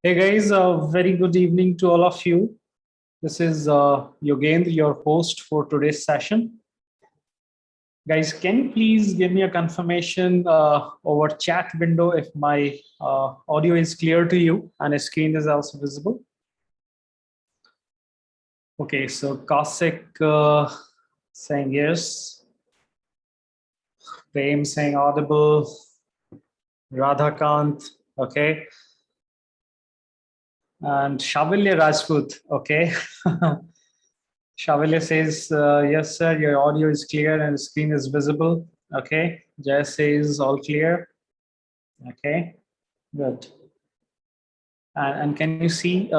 Hey guys, a very good evening to all of you. This is Yogendra, your host for today's session. Guys, can you please give me a confirmation over chat window if my audio is clear to you and the screen is also visible? Okay, so Kaushik saying yes, Prem saying audible, Radhakant, okay, and Shavilya Rajput, okay. Shavilya says, yes, sir, your audio is clear and the screen is visible. Okay. Jay says, all clear. Okay, good. And can you see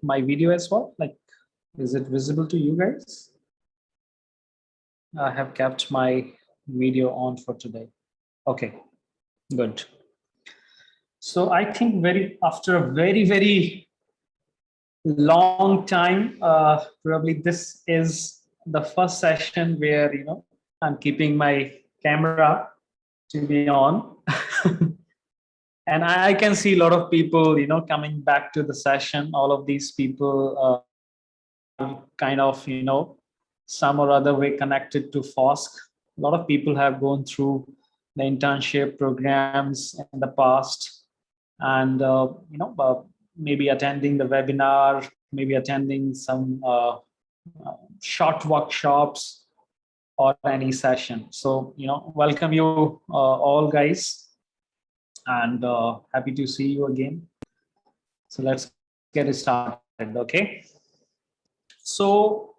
my video as well? Like, is it visible to you guys? I have kept my video on for today. Okay, good. So I think after a very long time, probably this is the first session where I'm keeping my camera to be on. And I can see a lot of people coming back to the session. All of these people kind of some or other way connected to FOSC. A lot of people have gone through the internship programs in the past, and maybe attending the webinar, maybe attending some short workshops or any session. So welcome you all guys, and happy to see you again. So let's get it started. Okay, so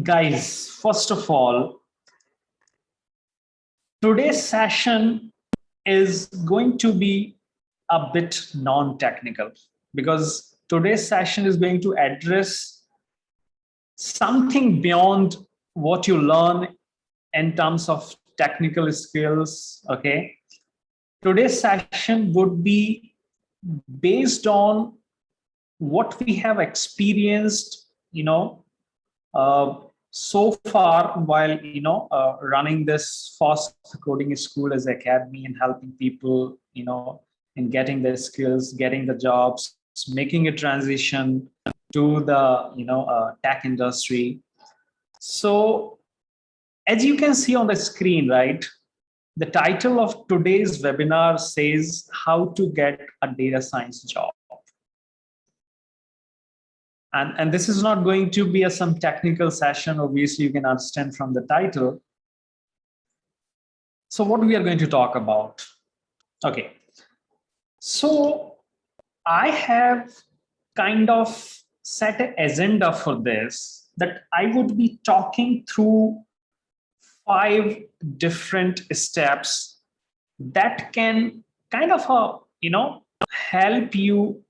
guys, first of all, today's session is going to be a bit non-technical, because today's session is going to address something beyond what you learn in terms of technical skills. Okay, today's session would be based on what we have experienced uh, so far while running this FOSS coding school as academy and helping people in getting their skills, getting the jobs, making a transition to the tech industry. So as you can see on the screen, right, the title of today's webinar says how to get a data science job. And this is not going to be some technical session. Obviously, you can understand from the title. So what we are going to talk about. Okay. So I have kind of set an agenda for this, that I would be talking through 5 different steps that can kind of help you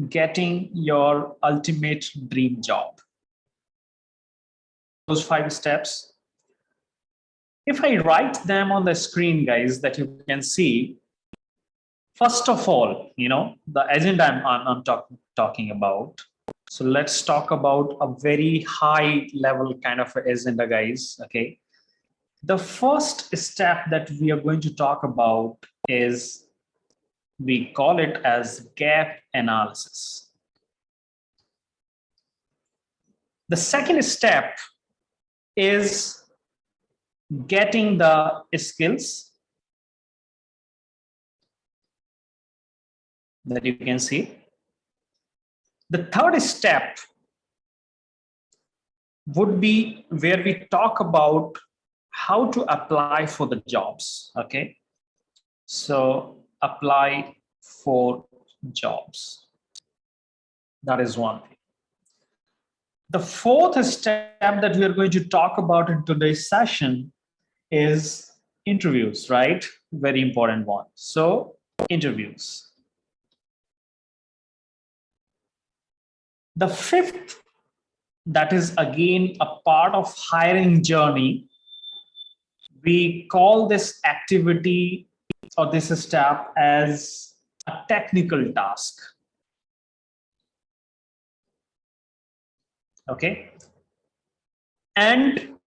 getting your ultimate dream job. Those 5 steps, if I write them on the screen, guys, that you can see, first of all, the agenda I'm talking about. So let's talk about a very high level kind of agenda, guys. Okay, the first step that we are going to talk about is, we call it as gap analysis. The second step is getting the skills that you can see. The third step would be where we talk about how to apply for the jobs. Okay, so apply for jobs. That is one thing. The fourth step that we are going to talk about in today's session is interviews, right? Very important one. So interviews. The fifth, that is again a part of hiring journey, we call this activity or this step as a technical task. Okay, and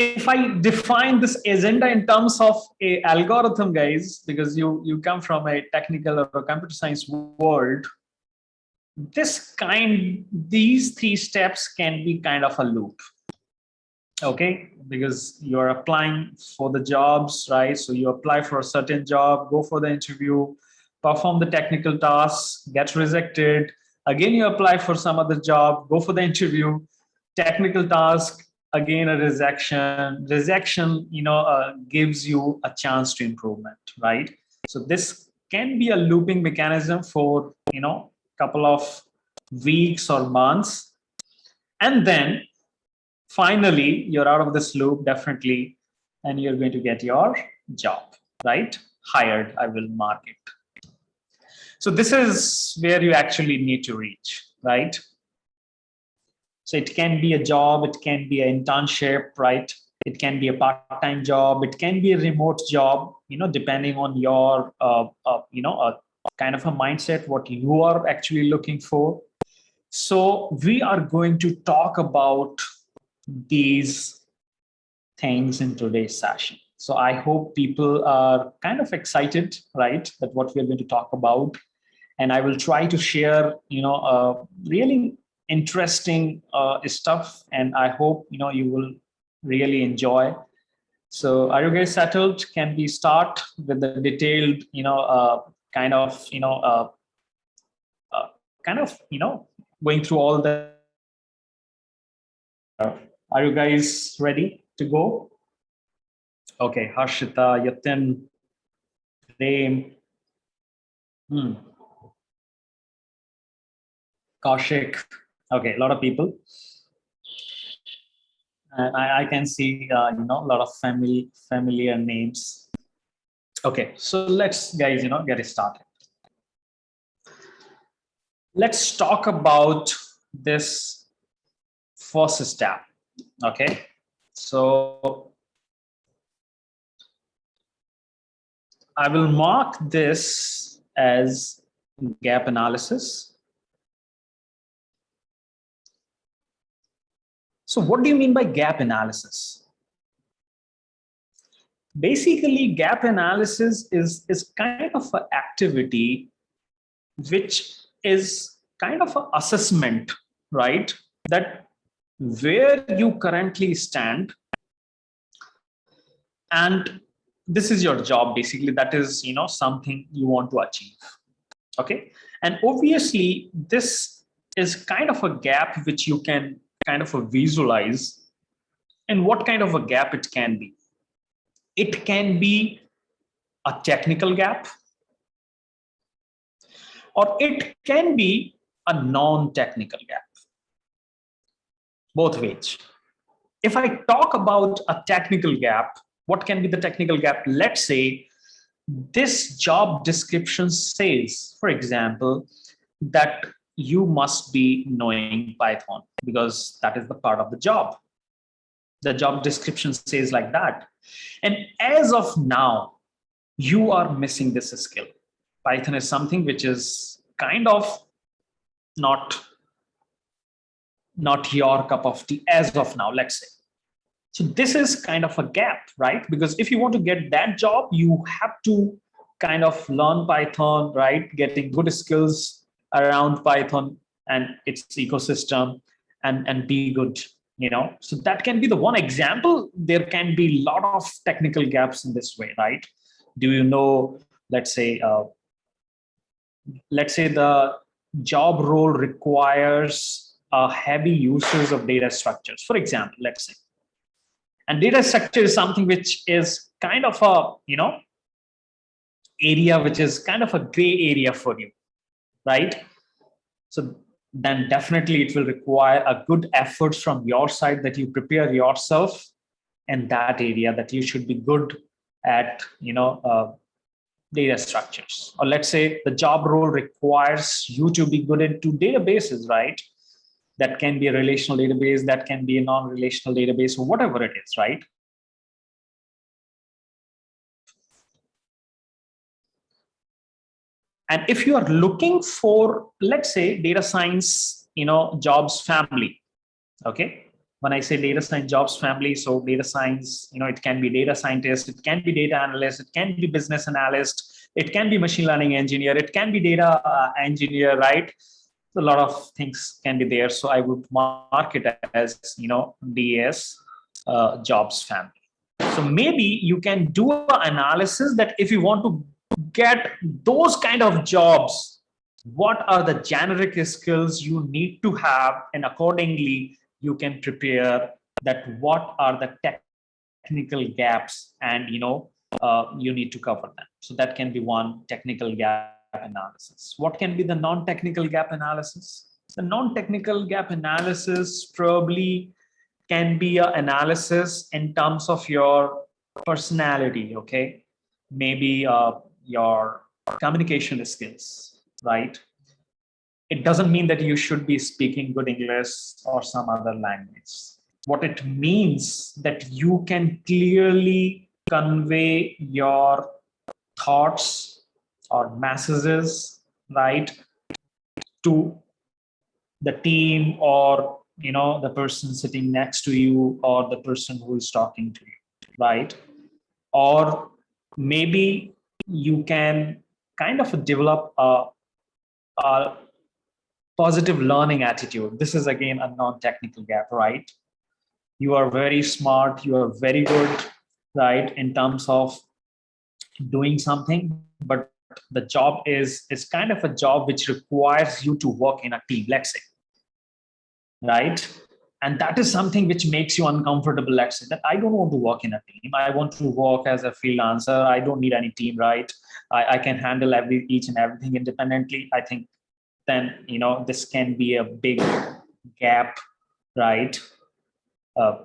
if I define this agenda in terms of a algorithm, guys, because you come from a technical or a computer science world, these three steps can be kind of a loop. Okay, because you're applying for the jobs, right? So you apply for a certain job, go for the interview, perform the technical tasks, get rejected. Again, you apply for some other job, go for the interview, technical task, again a rejection. Rejection, gives you a chance to improvement, right? So this can be a looping mechanism for couple of weeks or months, and then finally you're out of this loop definitely, and you're going to get your job, right? Hired, I will mark it. So this is where you actually need to reach, right? So it can be a job, it can be an internship, right? It can be a part-time job, it can be a remote job, depending on your kind of a mindset, what you are actually looking for. So we are going to talk about these things in today's session. So I hope people are kind of excited, right, that what we're going to talk about. And I will try to share, really interesting stuff. And I hope, you will really enjoy. So are you guys settled? Can we start with the detailed, kind of, going through all the. Are you guys ready to go? Okay, Harshita, Yatin, Prem, Kaushik. Okay, a lot of people. And I can see, a lot of familiar names. Okay, so let's, guys, get it started. Let's talk about this first step. Okay, so I will mark this as gap analysis. So what do you mean by gap analysis? Basically, gap analysis is kind of an activity which is kind of an assessment, right? That where you currently stand, and this is your job, basically. That is, something you want to achieve. Okay, and obviously this is kind of a gap which you can kind of visualize. And what kind of a gap it can be? It can be a technical gap, or it can be a non-technical gap. Both ways. If I talk about a technical gap, what can be the technical gap? Let's say this job description says, for example, that you must be knowing Python because that is the part of the job. The job description says like that. And as of now, you are missing this skill. Python is something which is kind of not your cup of tea as of now, let's say. So this is kind of a gap, right? Because if you want to get that job, you have to kind of learn Python, right? Getting good skills around Python and its ecosystem, and be good, So that can be the one example. There can be a lot of technical gaps in this way, right? Do you know, let's say the job role requires heavy uses of data structures, for example, let's say. And data structure is something which is kind of a, area which is kind of a gray area for you, right? So then definitely it will require a good effort from your side, that you prepare yourself in that area, that you should be good at, data structures. Or let's say the job role requires you to be good into databases, right? That can be a relational database, that can be a non-relational database, or whatever it is, right? And if you are looking for, let's say, data science, jobs family, okay, when I say data science jobs family, so data science, it can be data scientist, it can be data analyst, it can be business analyst, it can be machine learning engineer, it can be data engineer, right? A lot of things can be there. So I would mark it as, DAS jobs family. So maybe you can do an analysis that if you want to get those kind of jobs, what are the generic skills you need to have, and accordingly you can prepare that what are the technical gaps, and you need to cover them. So that can be one technical gap analysis. What can be the non-technical gap analysis? The non-technical gap analysis probably can be an analysis in terms of your personality, okay? Maybe your communication skills, right? It doesn't mean that you should be speaking good English or some other language. What it means that you can clearly convey your thoughts or messages, right, to the team, or the person sitting next to you, or the person who is talking to you, right? Or maybe you can kind of develop a positive learning attitude. This is again a non-technical gap, right? You are very smart, you are very good, right, in terms of doing something, but the job is kind of a job which requires you to work in a team, let's say, right? And that is something which makes you uncomfortable. Let's say that I don't want to work in a team, I want to work as a freelancer, I don't need any team, right? I can handle each and everything independently. I think then this can be a big gap, right?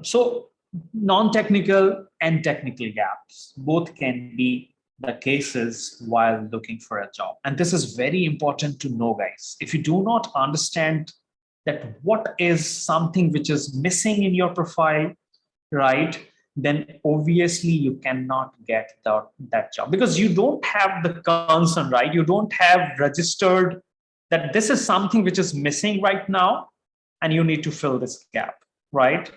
So non-technical and technical gaps both can be the cases while looking for a job. And this is very important to know, guys. If you do not understand that what is something which is missing in your profile, right, then obviously you cannot get that job, because you don't have the concern, right? You don't have registered that this is something which is missing right now and you need to fill this gap, right?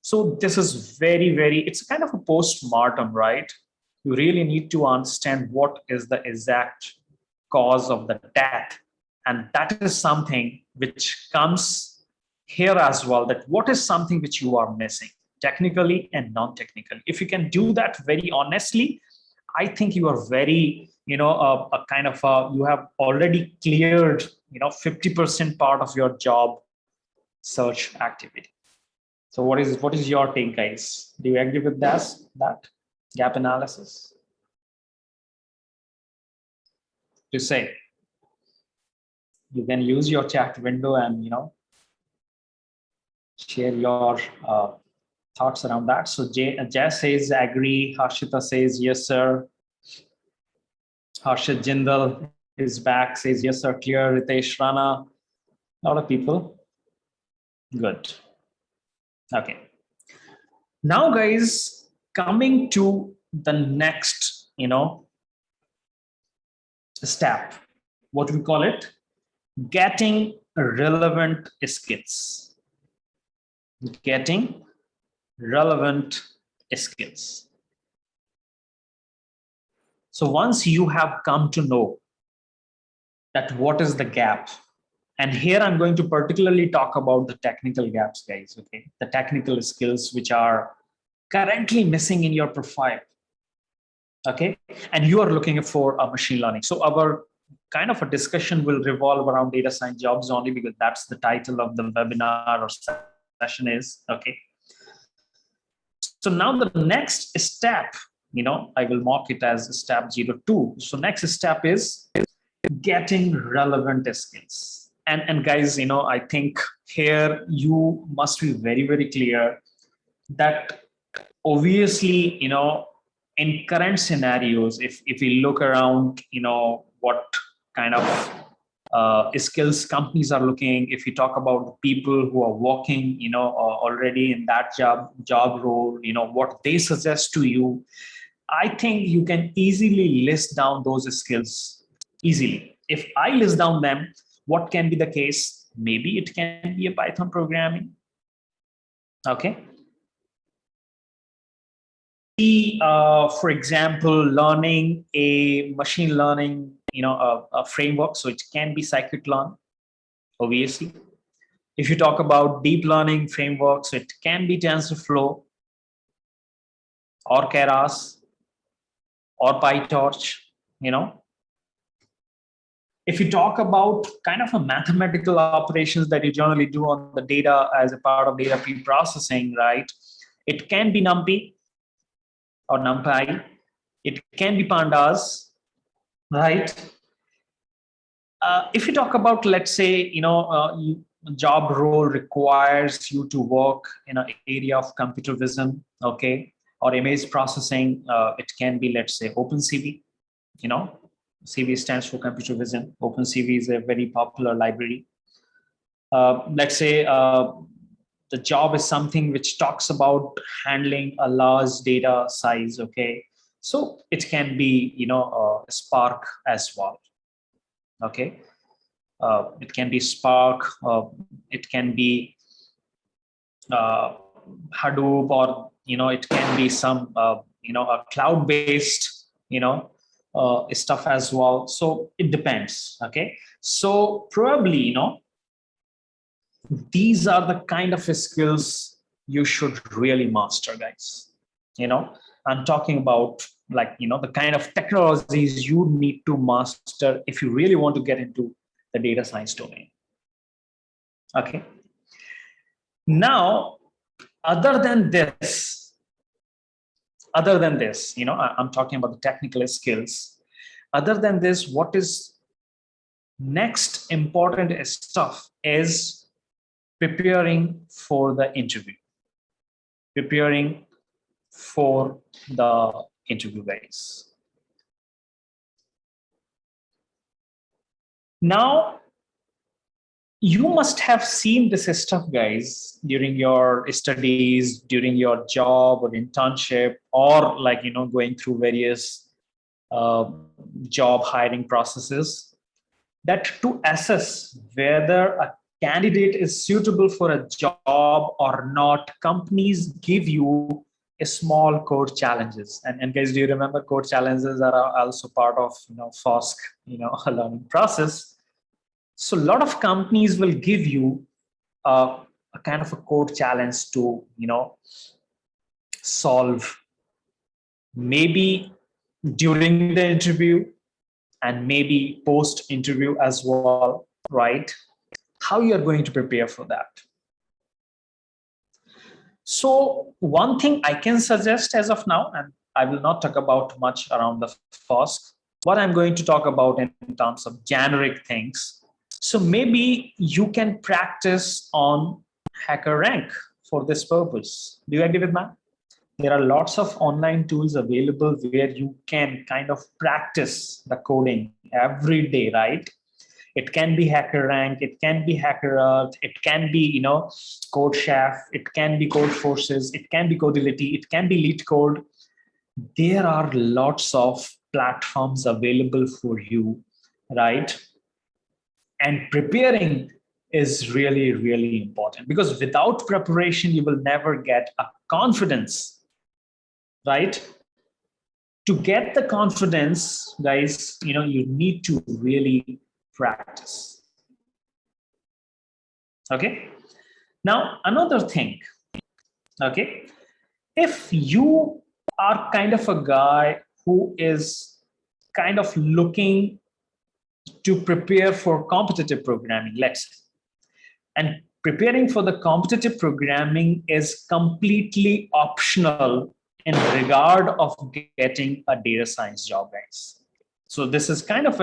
So this is it's kind of a post-mortem, right? You really need to understand what is the exact cause of the death. And that is something which comes here as well, that what is something which you are missing, technically and non-technically. If you can do that very honestly, I think you are very, a kind of you have already cleared, 50% part of your job search activity. So what is your take, guys? Do you agree with that gap analysis? To say, you can use your chat window and share your thoughts around that. So Jay says agree. Harshita says yes, sir. Harshit Jindal is back, says yes, sir. Clear. Ritesh Rana. A lot of people. Good. Okay. Now, guys, coming to the next, step, what we call it, getting relevant skills. Getting relevant skills. So once you have come to know that what is the gap, and here I'm going to particularly talk about the technical gaps, guys, okay? The technical skills which are currently missing in your profile, okay? And you are looking for a machine learning. So our kind of a discussion will revolve around data science jobs only, because that's the title of the webinar or session is, okay? So now the next step, I will mark it as step 02. So next step is getting relevant skills. And guys, I think here you must be very, very clear that obviously, in current scenarios, if we look around, what kind of skills companies are looking, if we talk about the people who are working, already in that job role, what they suggest to you, I think you can easily list down those skills easily. If I list down them, what can be the case? Maybe it can be a Python programming, Okay. For example, learning a machine learning, a framework. So it can be scikit-learn, obviously. If you talk about deep learning frameworks, it can be TensorFlow or Keras or PyTorch, you know. If you talk about kind of a mathematical operations that you generally do on the data as a part of data pre-processing, right? It can be NumPy or NumPy. It can be Pandas, right? If you talk about, let's say, job role requires you to work in an area of computer vision, okay, or image processing, it can be, let's say, OpenCV. CV stands for computer vision. OpenCV is a very popular library. Let's say the job is something which talks about handling a large data size, okay, so it can be Spark as well. Okay, it can be Spark, it can be Hadoop, or it can be some a cloud-based stuff as well. So it depends. Okay, so probably these are the kind of skills you should really master, guys. I'm talking about, like, the kind of technologies you need to master if you really want to get into the data science domain. Okay, now other than this, I'm talking about the technical skills. Other than this, what is next important stuff is preparing for the interview. Preparing for the interview, guys. Now, you must have seen this stuff, guys, during your studies, during your job or internship, or like, going through various job hiring processes, that to assess whether a candidate is suitable for a job or not, companies give you a small code challenges. And guys, do you remember code challenges are also part of FOSC, a learning process? So a lot of companies will give you a kind of a code challenge to solve, maybe during the interview and maybe post interview as well, right? How you are going to prepare for that. So one thing I can suggest as of now, and I will not talk about much around the FOSC, what I'm going to talk about in terms of generic things. So maybe you can practice on HackerRank for this purpose. Do you agree with that? There are lots of online tools available where you can kind of practice the coding every day, right? It can be HackerRank, it can be HackerEarth, it can be CodeChef, it can be CodeForces, it can be Codility, it can be LeetCode. There are lots of platforms available for you, right? And preparing is really, really important, because without preparation, you will never get a confidence, right? To get the confidence, guys, you need to really practice. Okay. Now, another thing, okay, if you are kind of a guy who is kind of looking to prepare for competitive programming, let's say, and preparing for the competitive programming is completely optional in regard of getting a data science job, guys. So this is kind of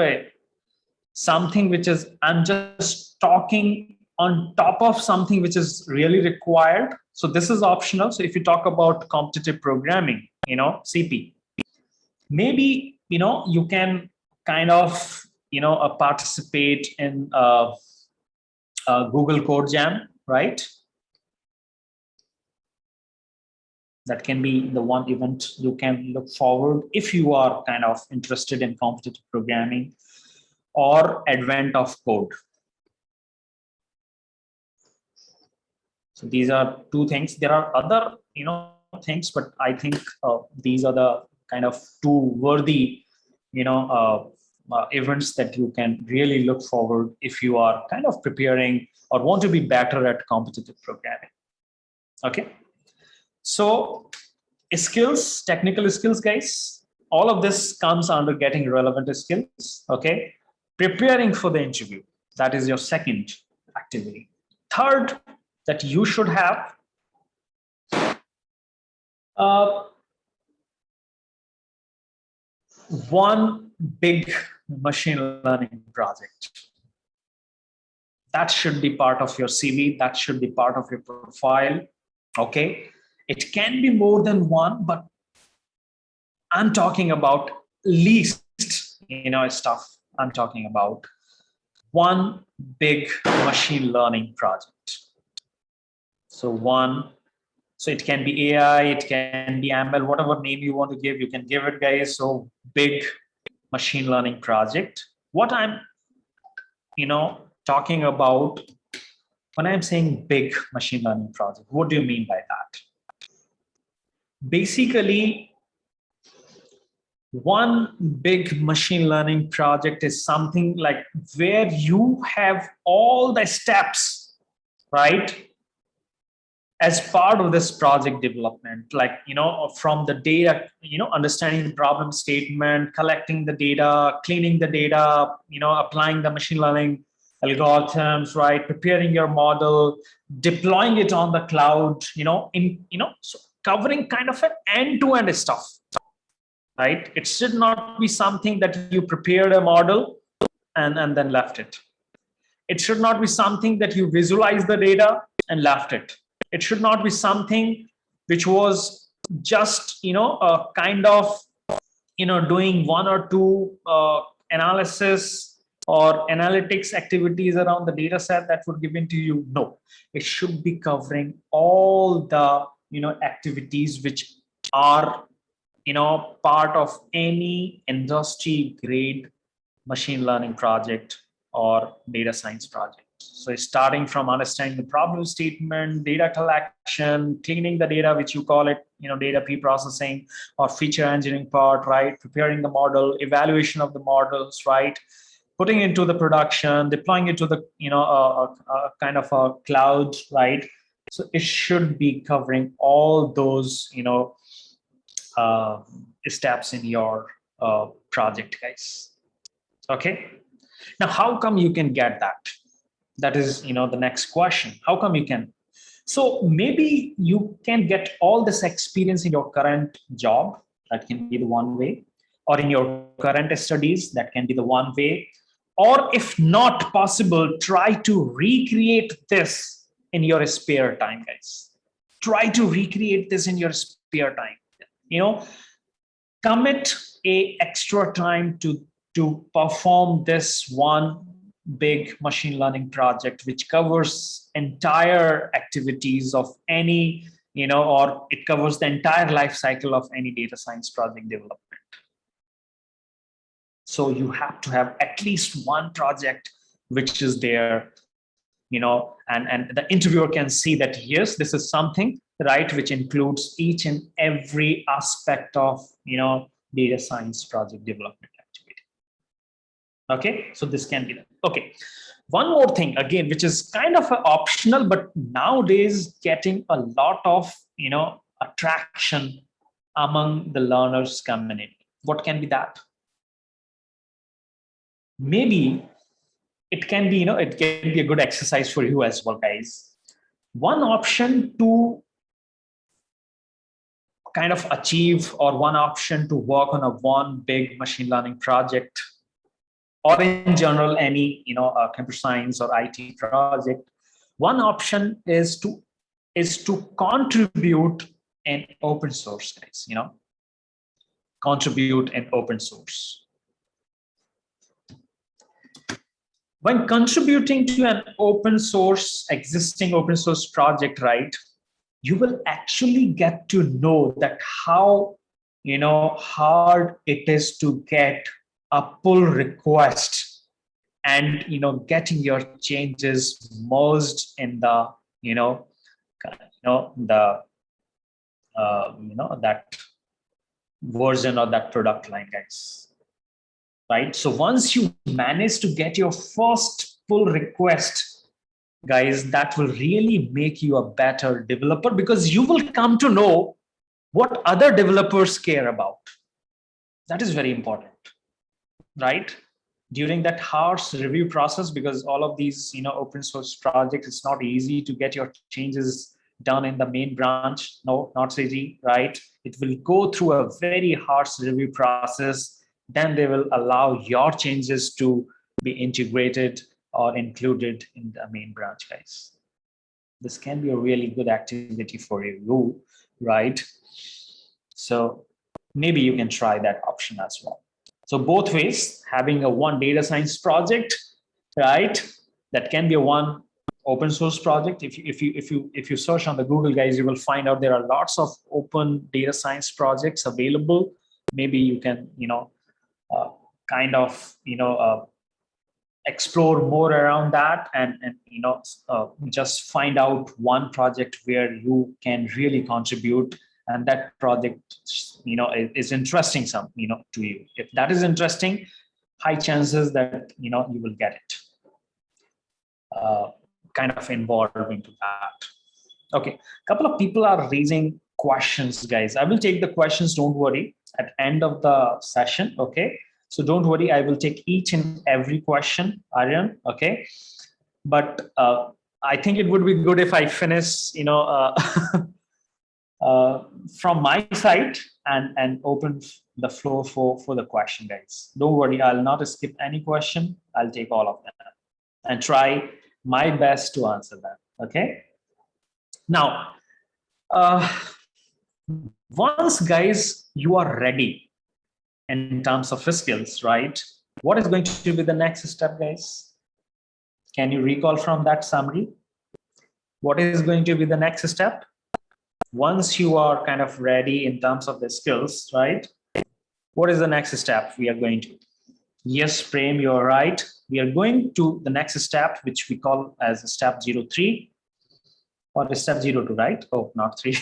something which is, I'm just talking on top of something which is really required. So this is optional. So if you talk about competitive programming, CP, maybe you can kind of participate in Google Code Jam, right? That can be the one event you can look forward if you are kind of interested in competitive programming, or Advent of Code. So these are two things. There are other, things, but I think these are the kind of two worthy, events that you can really look forward if you are kind of preparing or want to be better at competitive programming. Okay. So skills, technical skills, guys, all of this comes under getting relevant skills. Okay. Preparing for the interview. That is your second activity. Third, that you should have one big machine learning project. That should be part of your CV. That should be part of your profile. Okay. It can be more than one, but I'm talking about least, stuff. I'm talking about one big machine learning project. So it can be AI, it can be ML, whatever name you want to give, you can give it, guys. So big machine learning project. What I'm, talking about when I'm saying big machine learning project, what do you mean by that? Basically, one big machine learning project is something like where you have all the steps, right, as part of this project development, like, from the data, understanding the problem statement, collecting the data, cleaning the data, applying the machine learning algorithms, right, preparing your model, deploying it on the cloud, so covering kind of an end-to-end stuff, right? It should not be something that you prepared a model and then left it. It should not be something that you visualize the data and left it. It should not be something which was just, a kind of, doing one or two analysis or analytics activities around the data set that would given to you. No, it should be covering all the, activities which are, part of any industry grade machine learning project or data science project. So starting from understanding the problem statement, data collection, cleaning the data, which you call it, data pre-processing or feature engineering part, right? Preparing the model, evaluation of the models, right? Putting into the production, deploying it to the, a kind of a cloud, right? So it should be covering all those, steps in your project, guys. Okay. Now, how come you can get that? That is, the next question. How come you can? So maybe you can get all this experience in your current job. That can be the one way, or in your current studies. That can be the one way. Or if not possible, try to recreate this in your spare time, guys. Try to recreate this in your spare time. Commit a extra time to perform this one big machine learning project which covers entire activities of any, or it covers the entire life cycle of any data science project development. So you have to have at least one project which is there, and the interviewer can see that, yes, this is something, right, which includes each and every aspect of, data science project development activity. Okay, so this can be done. Okay, one more thing again, which is kind of optional, but nowadays getting a lot of, attraction among the learners community. What can be that? Maybe it can be, it can be a good exercise for you as well, guys. One option to kind of achieve, or one option to work on a one big machine learning project, or in general any, computer science or IT project, one option is to contribute in open source, guys. Contribute in open source. When contributing to an existing open source project, right, you will actually get to know that how, hard it is to get a pull request and, getting your changes merged in the, the that version or that product line, guys. Right? So once you manage to get your first pull request, guys, that will really make you a better developer, because you will come to know what other developers care about. That is very important, right? During that harsh review process, because all of these open source projects, it's not easy to get your changes done in the main branch. No, not easy, right? It will go through a very harsh review process. Then they will allow your changes to be integrated or included in the main branch, guys. This can be a really good activity for you, right? So maybe you can try that option as well. So both ways, having a one data science project, right? That can be a one open source project. If you search on the Google, guys, you will find out there are lots of open data science projects available. Maybe you can kind of explore more around that, and just find out one project where you can really contribute, and that project is interesting to you. If that is interesting, high chances that you will get it kind of involved into that. Okay, a couple of people are raising questions, guys. I will take the questions, don't worry, at end of the session. Okay, so don't worry, I will take each and every question, Aryan. Okay, but I think it would be good if I finish from my side and open the floor for the question, guys. Don't worry, I'll not skip any question. I'll take all of them and try my best to answer them. Okay. Now, once, guys, you are ready in terms of skills, right? What is going to be the next step, guys? Can you recall from that summary? What is going to be the next step? Once you are kind of ready in terms of the skills, right? What is the next step we are going to? Yes, Prem, you're right. We are going to the next step, which we call as step 03 or step 02, right? Oh, not 3.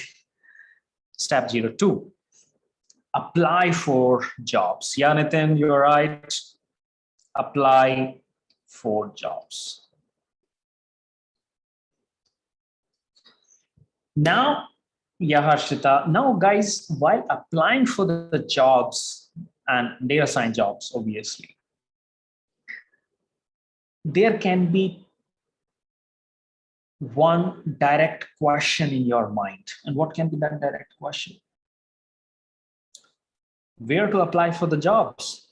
Step 02. Apply for jobs. Yeah, Nitin, you're right. Apply for jobs. Now, yeah, Harshita. Now, guys, while applying for the jobs and data science jobs, obviously, there can be one direct question in your mind. And what can be that direct question? Where to apply for the jobs,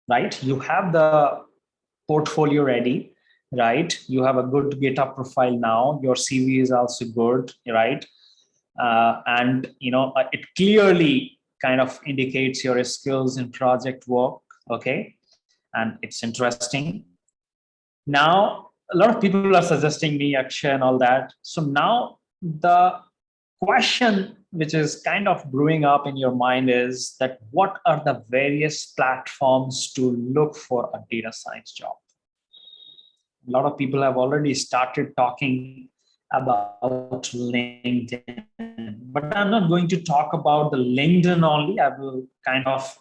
right? You have the portfolio ready, right? You have a good GitHub profile now. Your CV is also good, right? And it clearly kind of indicates your skills in project work, okay? And it's interesting. Now, a lot of people are suggesting me Akshay and all that. So now the question which is kind of brewing up in your mind is that what are the various platforms to look for a data science job? A lot of people have already started talking about LinkedIn, but I'm not going to talk about the LinkedIn only. I will kind of,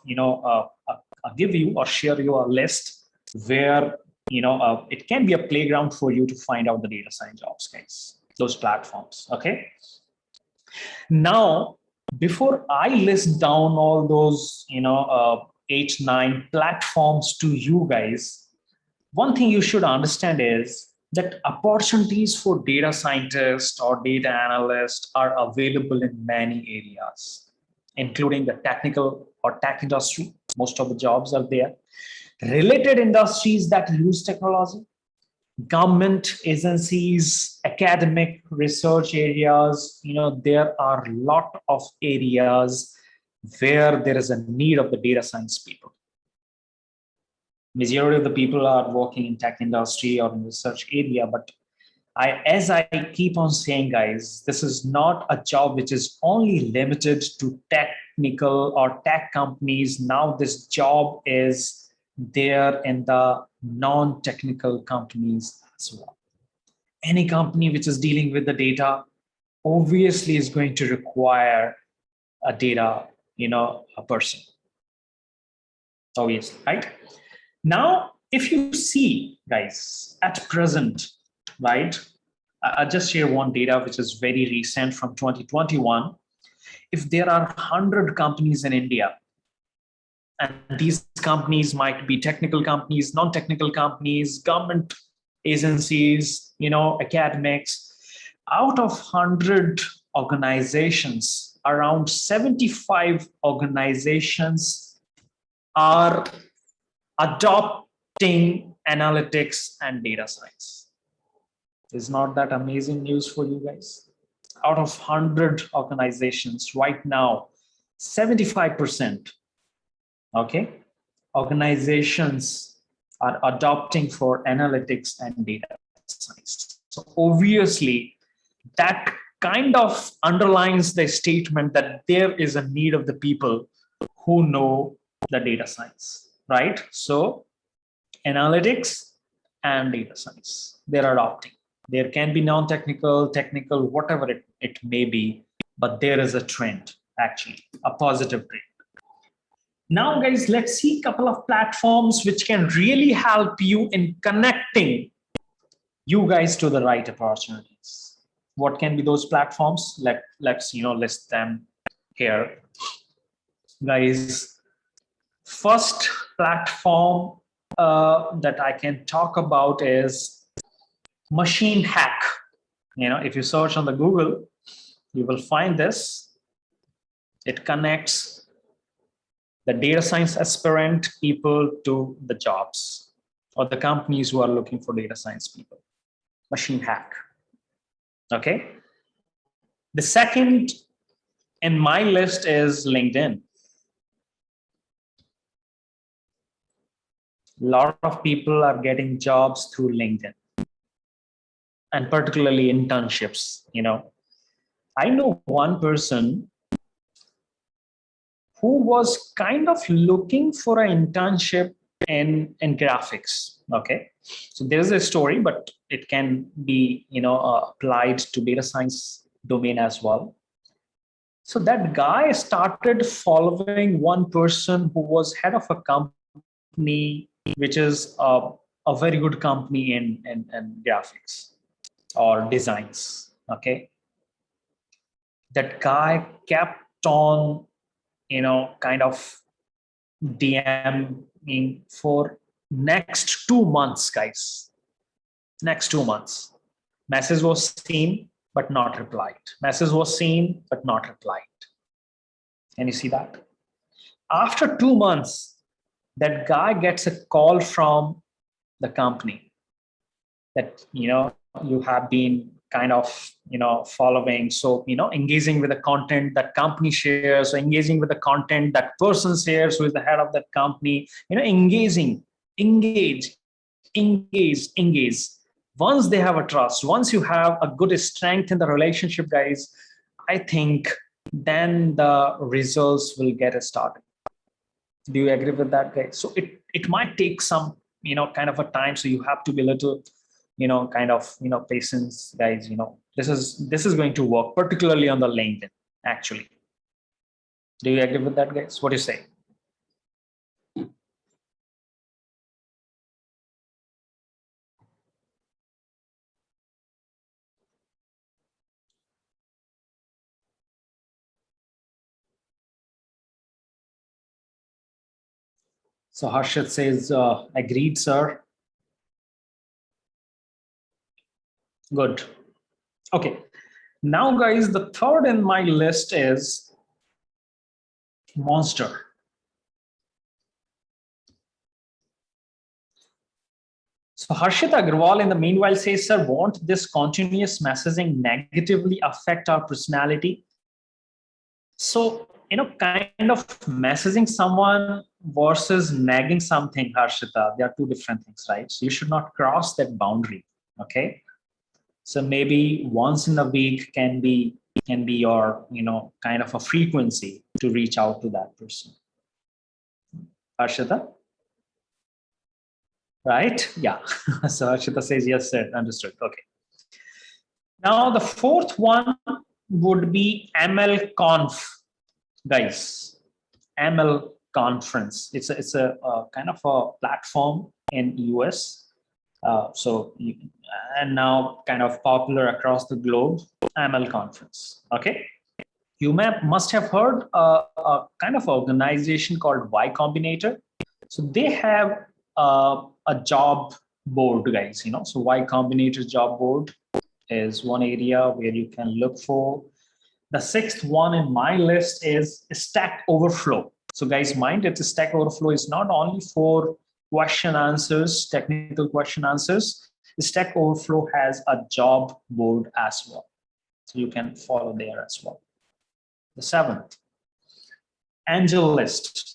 give you or share you a list where, it can be a playground for you to find out the data science jobs, guys, those platforms. Okay. Now, before I list down all those, 8, 9 platforms to you guys, one thing you should understand is that opportunities for data scientists or data analysts are available in many areas, including the technical or tech industry. Most of the jobs are there. Related industries that use technology, government agencies, academic research areas, there are a lot of areas where there is a need of the data science people. Majority of the people are working in tech industry or in research area, but as I keep on saying, guys, this is not a job which is only limited to technical or tech companies. Now this job is there in the non-technical companies as well. Any company which is dealing with the data, obviously is going to require a data, a person. Obviously, right? Now, if you see, guys, at present, right? I'll just share one data which is very recent from 2021. If there are 100 companies in India, and these companies might be technical companies, non-technical companies, government agencies, academics, out of 100 organizations, around 75 organizations are adopting analytics and data science. Is not that amazing news for you guys? Out of 100 organizations right now, 75%, okay, organizations are adopting for analytics and data science. So obviously, that kind of underlines the statement that there is a need of the people who know the data science, right? So analytics and data science, they're adopting. There can be non-technical, technical, whatever it may be, but there is a trend, actually, a positive trend. Now, guys, let's see a couple of platforms which can really help you in connecting you guys to the right opportunities. What can be those platforms? Let's list them here. Guys, first platform that I can talk about is Machine Hack. If you search on the Google, you will find this. It connects the data science aspirant people to the jobs or the companies who are looking for data science people. Machine Hack. Okay. The second in my list is LinkedIn. A lot of people are getting jobs through LinkedIn, and particularly internships. I know one person who was kind of looking for an internship in graphics. Okay, so there's a story, but it can be applied to data science domain as well. So that guy started following one person who was head of a company, which is a very good company in graphics or designs. Okay, that guy kept on kind of DMing for next 2 months, guys. Next 2 months. Message was seen, but not replied. Message was seen, but not replied. Can you see that? After 2 months, that guy gets a call from the company that, you have been kind of following, so engaging with the content that company shares, or engaging with the content that person shares who is the head of that company, engage. Once they have a trust, once you have a good strength in the relationship, guys, I think then the results will get started. Do you agree with that, guys? So it might take some kind of a time, so you have to be a little kind of patience, guys. This is going to work, particularly on the LinkedIn, actually. Do you agree with that, guys? What do you say? So Harshit says, agreed, sir. Good. Okay. Now, guys, the third in my list is Monster. So Harshit Agrawal in the meanwhile says, sir, won't this continuous messaging negatively affect our personality? So, kind of messaging someone versus nagging something, Harshita, they are two different things, right? So you should not cross that boundary, okay? So maybe once in a week can be your, kind of a frequency to reach out to that person. Harshita? Right? Yeah. So Harshita says, yes, sir, understood. Okay. Now the fourth one would be MLConf, guys. ML conference. It's a kind of a platform in US. And now kind of popular across the globe. ML conference. Okay. You must have heard a kind of organization called Y Combinator. So they have a job board, guys. So Y Combinator job board is one area where you can look for. The sixth one in my list is Stack Overflow. So guys, mind it, Stack Overflow is not only for question answers, technical question answers. Stack Overflow has a job board as well. So you can follow there as well. The seventh, AngelList.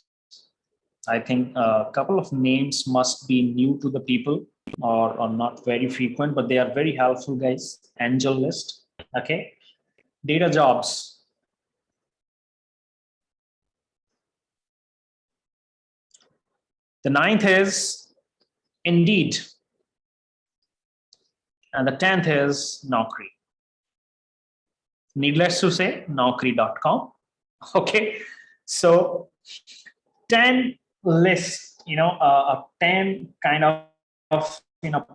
I think a couple of names must be new to the people or not very frequent, but they are very helpful, guys. AngelList. Okay. Data Jobs. The ninth is Indeed. And the 10th is Naukri. Needless to say, Naukri.com. Okay. So 10 lists, 10 kind of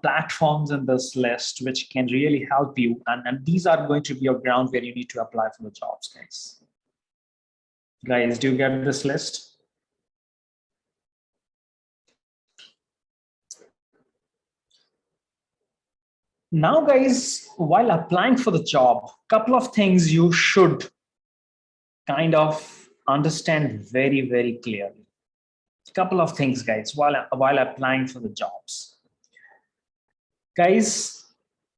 platforms in this list which can really help you, and these are going to be your ground where you need to apply for the jobs, guys. Do you get this list? Now, guys, while applying for the job, couple of things you should kind of understand very, very clearly. Couple of things, guys, while applying for the jobs. Guys,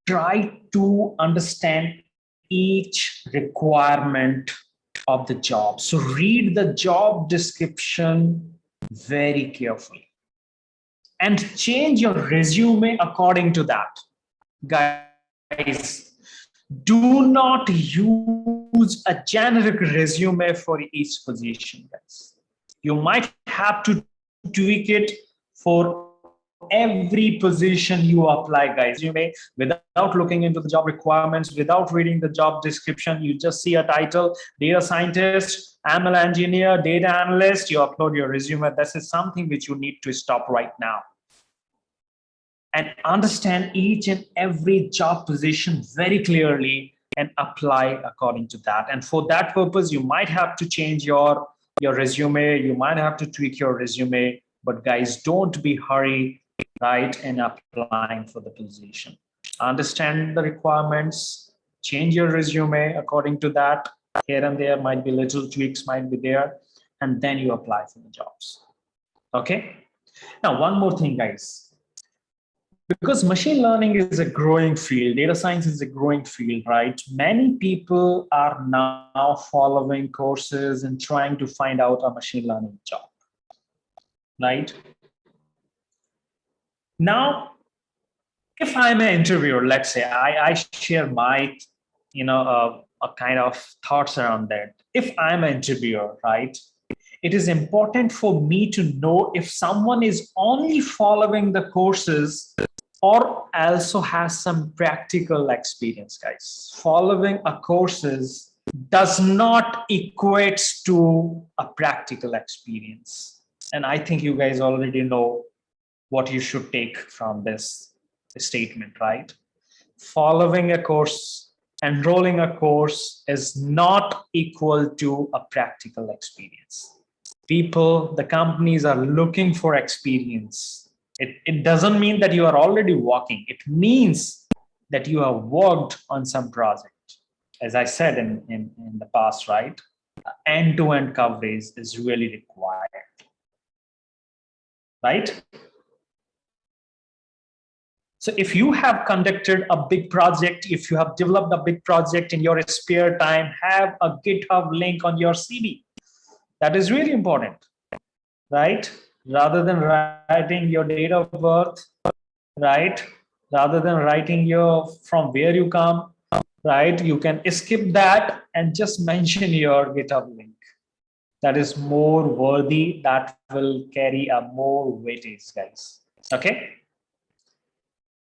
try to understand each requirement of the job. So read the job description very carefully and change your resume according to that. Guys, do not use a generic resume for each position, guys. You might have to tweak it for every position you apply, guys. You may, without looking into the job requirements, without reading the job description, you just see a title, data scientist, ML engineer, data analyst, you upload your resume. This is something which you need to stop right now. And understand each and every job position very clearly and apply according to that. And for that purpose, you might have to change your resume, you might have to tweak your resume, but guys, don't be hurry, right, in applying for the position. Understand the requirements, change your resume according to that. Here and there might be little tweaks might be there, and then you apply for the jobs. Okay. Now, one more thing, guys. Because machine learning is a growing field, data science is a growing field, right? Many people are now following courses and trying to find out a machine learning job, right? Now, if I'm an interviewer, let's say I share my, a kind of thoughts around that. If I'm an interviewer, right? It is important for me to know if someone is only following the courses or also has some practical experience, guys. Following a courses does not equate to a practical experience. And I think you guys already know what you should take from this statement, right? Following a course, enrolling a course is not equal to a practical experience. People, the companies are looking for experience. It doesn't mean that you are already working. It means that you have worked on some project. As I said in the past, right? End-to-end coverage is really required, right? So if you have conducted a big project, if you have developed a big project in your spare time, have a GitHub link on your CV. That is really important, right? Rather than writing your date of birth, right? Rather than writing from where you come, right? You can skip that and just mention your GitHub link. That is more worthy. That will carry a more weightage, guys. Okay.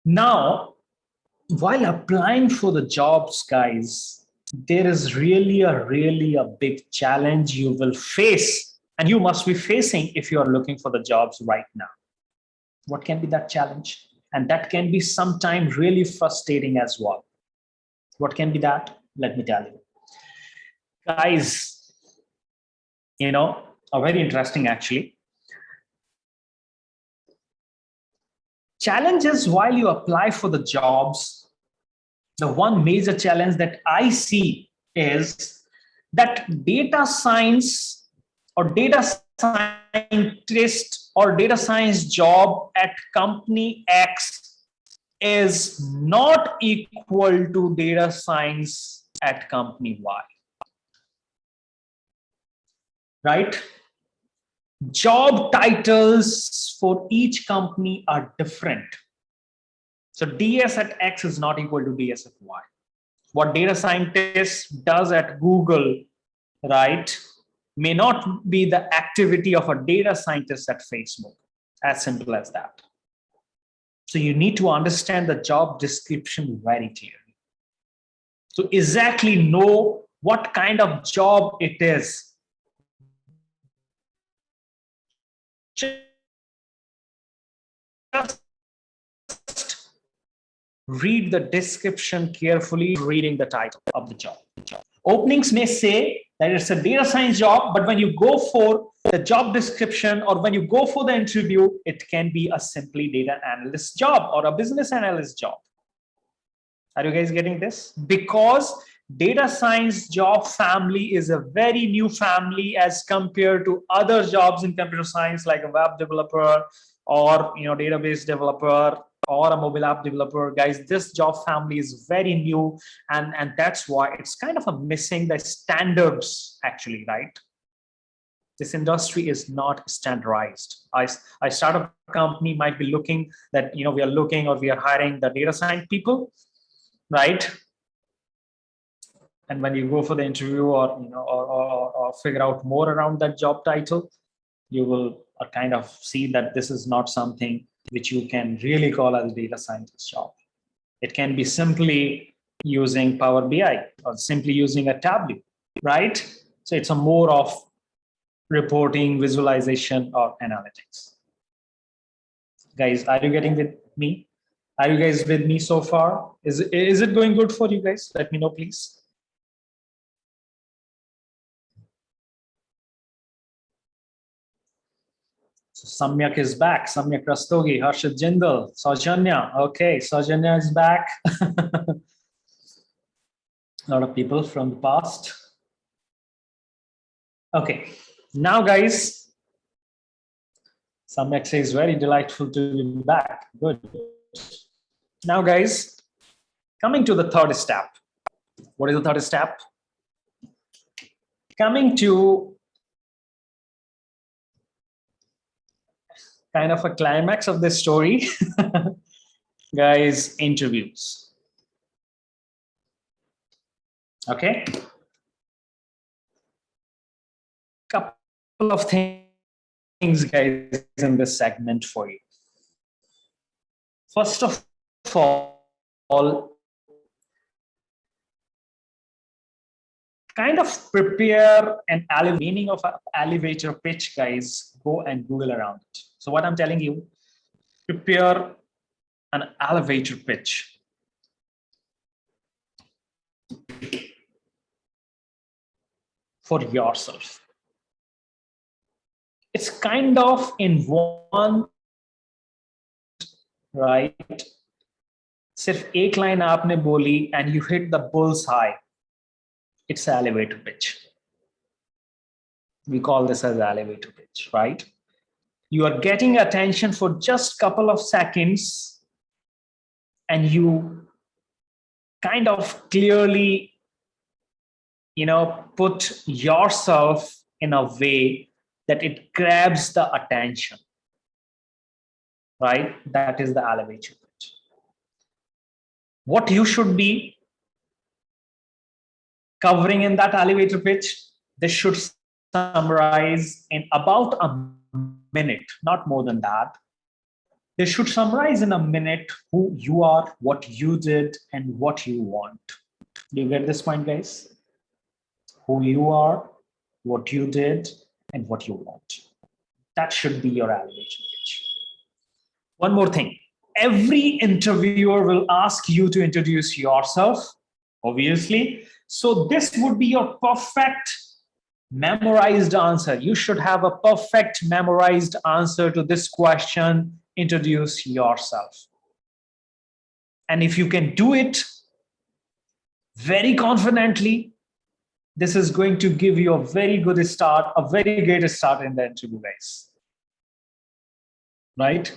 Now, while applying for the jobs, guys, there is really a big challenge you will face, and you must be facing if you are looking for the jobs right now. What can be that challenge? And that can be sometimes really frustrating as well. What can be that? Let me tell you. Guys, are very interesting actually. Challenges while you apply for the jobs, the one major challenge that I see is that data science or data scientist or data science job at company X is not equal to data science at company Y. Right? Job titles for each company are different. So DS at X is not equal to DS at Y. What data scientist does at Google, right, may not be the activity of a data scientist at Facebook. As simple as that. So you need to understand the job description very clearly. So exactly know what kind of job it is. Just read the description carefully, reading the title of the job. Openings may say that it's a data science job, but when you go for the job description or when you go for the interview, it can be a simply data analyst job or a business analyst job. Are you guys getting this? Because data science job family is a very new family as compared to other jobs in computer science, like a web developer or database developer or a mobile app developer. Guys, this job family is very new, and that's why it's kind of a missing the standards actually, right? This industry is not standardized. I start a company, might be looking that we are looking or we are hiring the data science people, right? And when you go for the interview or or figure out more around that job title, you will kind of see that this is not something which you can really call as a data scientist job. It can be simply using Power BI or simply using a Tableau, right? So it's a more of reporting, visualization, or analytics. Guys, are you getting with me? Are you guys with me so far? Is it going good for you guys? Let me know, please. So Samyak is back. Samyak Rastogi, Harshit Jindal, Saujanya. Okay, Saujanya is back. A lot of people from the past. Okay, now guys, Samyak says very delightful to be back. Good. Now guys, coming to the third step. What is the third step? Coming to kind of a climax of this story, guys, interviews. Okay. Couple of things, guys, in this segment for you. First of all, kind of prepare an meaning of an elevator pitch, guys. Go and Google around it. So what I'm telling you, prepare an elevator pitch. For yourself. It's kind of in one, right? सिर्फ एक line आपने बोली and you hit the bullseye. It's an elevator pitch. We call this as elevator pitch, right? You are getting attention for just a couple of seconds and you kind of clearly, put yourself in a way that it grabs the attention, right? That is the elevator pitch. What you should be covering in that elevator pitch, this should summarize in about a minute, not more than that. They should summarize in a minute who you are, what you did, and what you want. Do you get this point, guys? Who you are, what you did, and what you want. That should be your elevator pitch. One more thing. Every interviewer will ask you to introduce yourself, obviously. So this would be your perfect memorized answer. You should have a perfect memorized answer to this question. Introduce yourself. And if you can do it very confidently, this is going to give you a very good start, a very great start in the interview, guys. Right?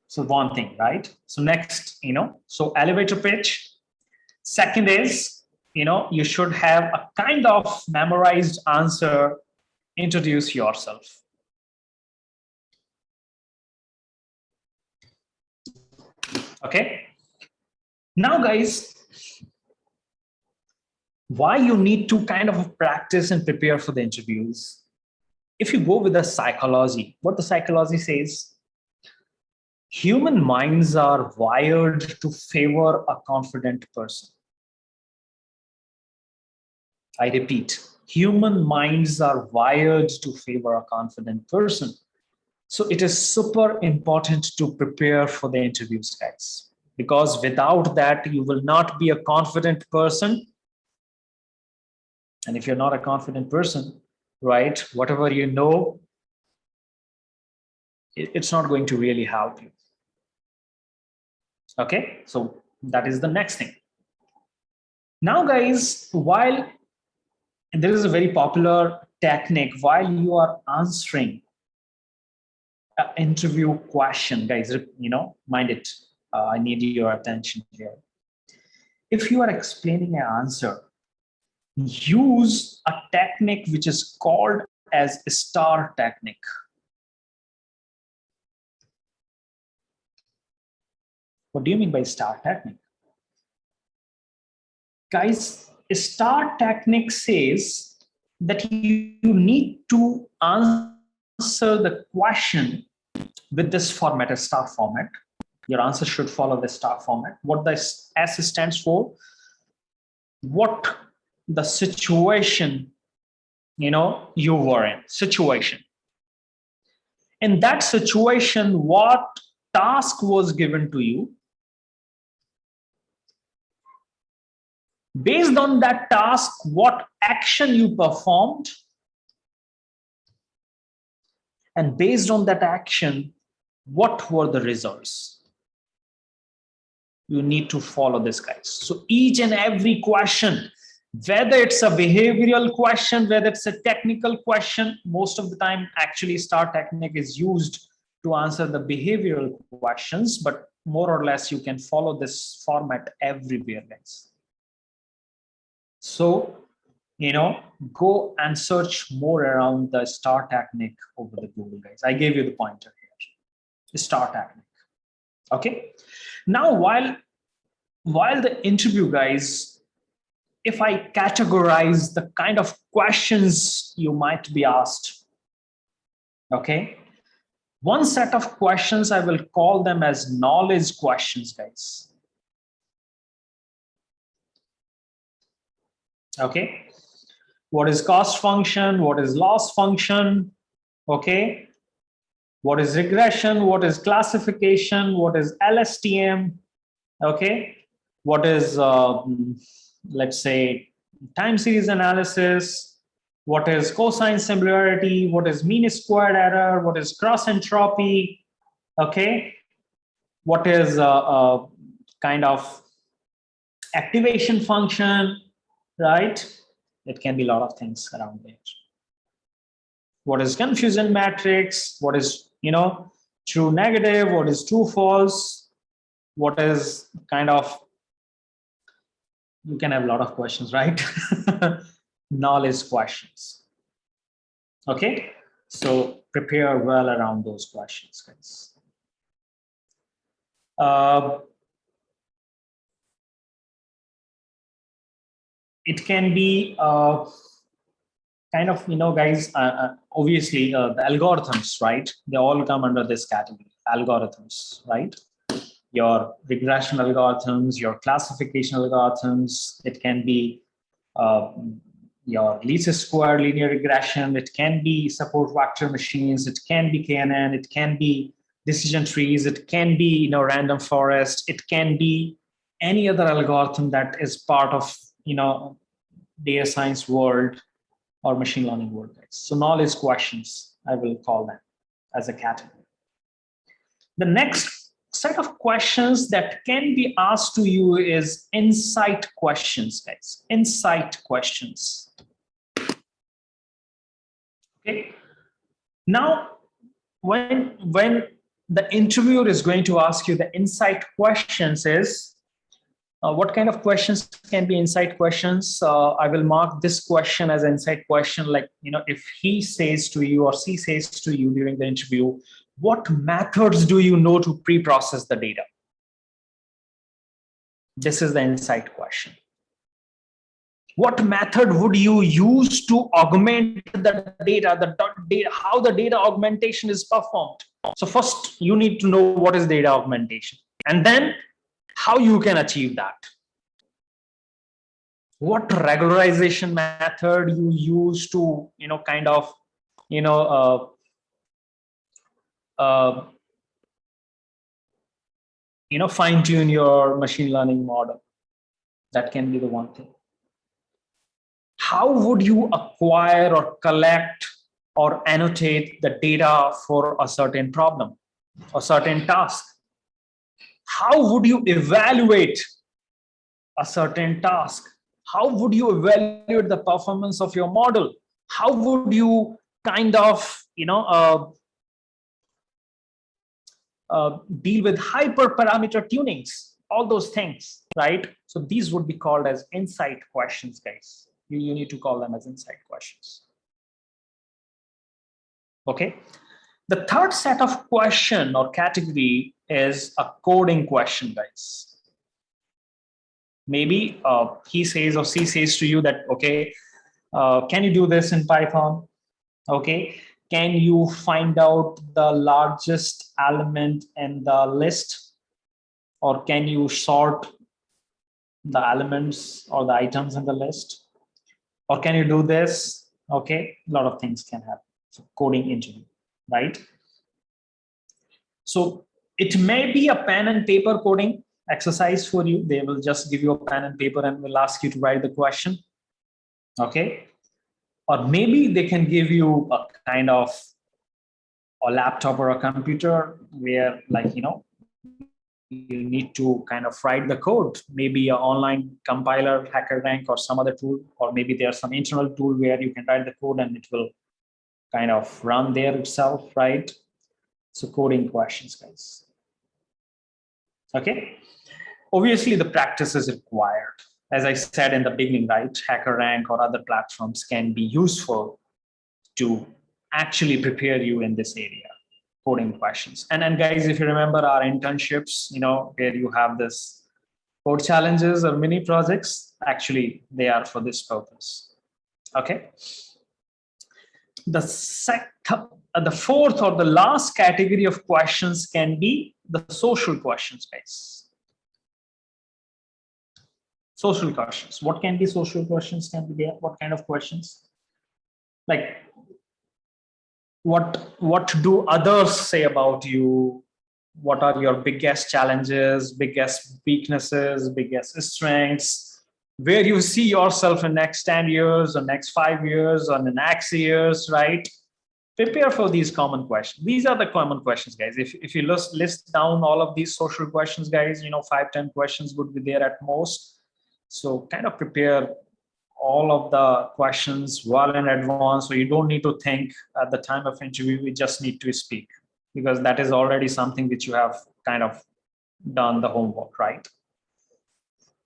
So one thing, right? So next, so elevator pitch. Second is, you should have a kind of memorized answer. Introduce yourself. Okay. Now, guys, why you need to kind of practice and prepare for the interviews? If you go with the psychology, what the psychology says, human minds are wired to favor a confident person. I repeat, human minds are wired to favor a confident person. So it is super important to prepare for the interviews, guys, because without that, you will not be a confident person. And if you're not a confident person, right, whatever you know, it's not going to really help you. Okay, so that is the next thing. Now, guys, while there is a very popular technique while you are answering an interview question, guys, mind it. I need your attention here. If you are explaining an answer, use a technique which is called as STAR technique. What do you mean by STAR technique? Guys, STAR technique says that you need to answer the question with this format, a STAR format. Your answer should follow the STAR format. What the S stands for, what the situation, you were in, situation. In that situation, what task was given to you? Based on that task, what action you performed? And based on that action, what were the results? You need to follow this, guys. So each and every question, whether it's a behavioral question, whether it's a technical question, most of the time actually STAR technique is used to answer the behavioral questions, but more or less you can follow this format everywhere, guys. So, go and search more around the STAR technique over the Google, guys. I gave you the pointer here, STAR technique. Okay. Now, while the interview, guys, if I categorize the kind of questions you might be asked, okay, one set of questions, I will call them as knowledge questions, guys. Okay, what is cost function? What is loss function? Okay, what is regression? What is classification? What is LSTM? Okay, what is let's say time series analysis? What is cosine similarity? What is mean squared error? What is cross entropy? Okay, what is kind of activation function? Right? It can be a lot of things around there. What is confusion matrix? What is, true negative? What is true false? What is kind of, you can have a lot of questions, right? Knowledge questions. Okay, so prepare well around those questions, guys. It can be kind of, guys, obviously the algorithms, right? They all come under this category, algorithms, right? your regression algorithms, your classification algorithms. It can be your least square linear regression. It can be support vector machines. It can be KNN. It can be decision trees. It can be random forest. It can be any other algorithm that is part of data science world or machine learning world. So knowledge questions, I will call them as a category. The next set of questions that can be asked to you is insight questions, guys. Insight questions. Okay. Now, when the interviewer is going to ask you the insight questions is, what kind of questions can be insight questions? I will mark this question as an insight question. Like, if he says to you or she says to you during the interview, what methods do you know to pre-process the data? This is the insight question. What method would you use to augment the data, how the data augmentation is performed? So first, you need to know what is data augmentation, and then how you can achieve that. What regularization method you use to, fine tune your machine learning model. That can be the one thing. How would you acquire or collect or annotate the data for a certain problem, a certain task? How would you evaluate a certain task? How would you evaluate the performance of your model? How would you deal with hyperparameter tunings? All those things, right? So these would be called as insight questions, guys. You need to call them as insight questions. Okay. The third set of question or category is a coding question, guys. Maybe he says or she says to you that, okay, can you do this in Python? Okay. Can you find out the largest element in the list? Or can you sort the elements or the items in the list? Or can you do this? Okay, a lot of things can happen. So coding interview, right? So it may be a pen and paper coding exercise for you. They will just give you a pen and paper and will ask you to write the question. Okay. Or maybe they can give you a kind of a laptop or a computer where, like, you need to kind of write the code, maybe an online compiler, HackerRank, or some other tool, or maybe there's some internal tool where you can write the code and it will kind of run there itself, right? So coding questions, guys. Okay. Obviously, the practice is required. As I said in the beginning, right? HackerRank or other platforms can be useful to actually prepare you in this area. Coding questions. And then, guys, if you remember our internships, where you have this code challenges or mini projects, actually they are for this purpose. Okay. The fourth or the last category of questions can be the social questions, guys. Social questions. What can be social questions? Can be there? What kind of questions? Like, what do others say about you? What are your biggest challenges, biggest weaknesses, biggest strengths? Where you see yourself in next 10 years or next 5 years or the next years, right? Prepare for these common questions. These are the common questions, guys. If you list down all of these social questions, guys, 5-10 questions would be there at most. So kind of prepare all of the questions well in advance, so you don't need to think at the time of interview. You just need to speak, because that is already something which you have kind of done the homework, right?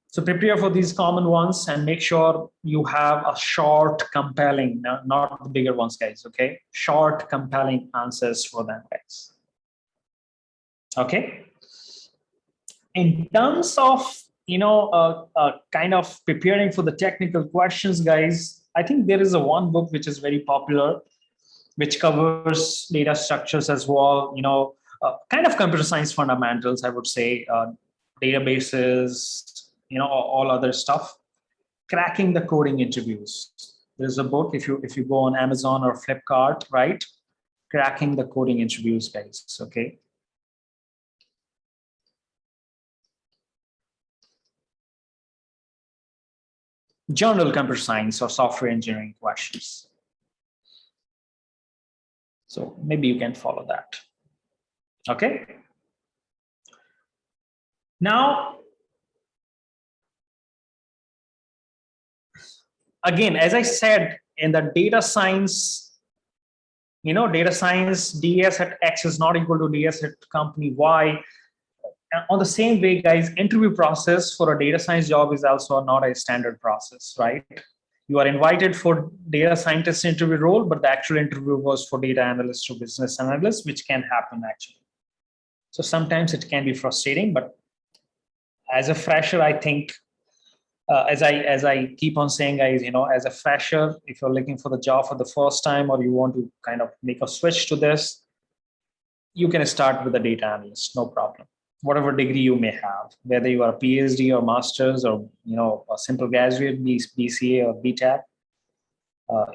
So prepare for these common ones and make sure you have a short, compelling, not the bigger ones, guys, okay? Short, compelling answers for them, guys. Okay. In terms of kind of preparing for the technical questions, guys, I think there is one book which is very popular, which covers data structures as well. kind of computer science fundamentals, I would say, databases, all other stuff. Cracking the coding interviews. There's a book, if you go on Amazon or Flipkart, right? Cracking the coding interviews, guys, okay? General computer science or software engineering questions. So maybe you can follow that, okay? Now, again, as I said, in the data science, data science, DS at X is not equal to DS at company Y. On the same way, guys, interview process for a data science job is also not a standard process, right? You are invited for data scientist interview role, but the actual interview was for data analyst or business analyst, which can happen actually. So sometimes it can be frustrating, but as a fresher, I think, as I keep on saying, guys, as a fresher, if you're looking for the job for the first time or you want to kind of make a switch to this, you can start with a data analyst, no problem. Whatever degree you may have, whether you are a PhD or master's or a simple graduate, BCA or BTech,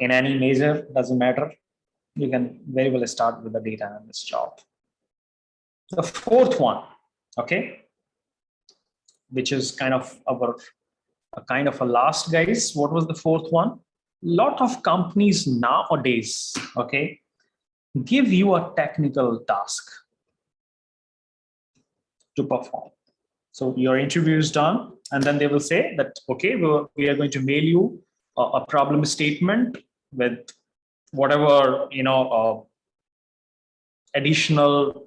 in any major, doesn't matter. You can very well start with a data analyst job. The fourth one, okay, which is kind of a last, guys. What was the fourth one? Lot of companies nowadays, okay, give you a technical task to perform. So your interview is done, and then they will say that, okay, we are going to mail you a problem statement with whatever additional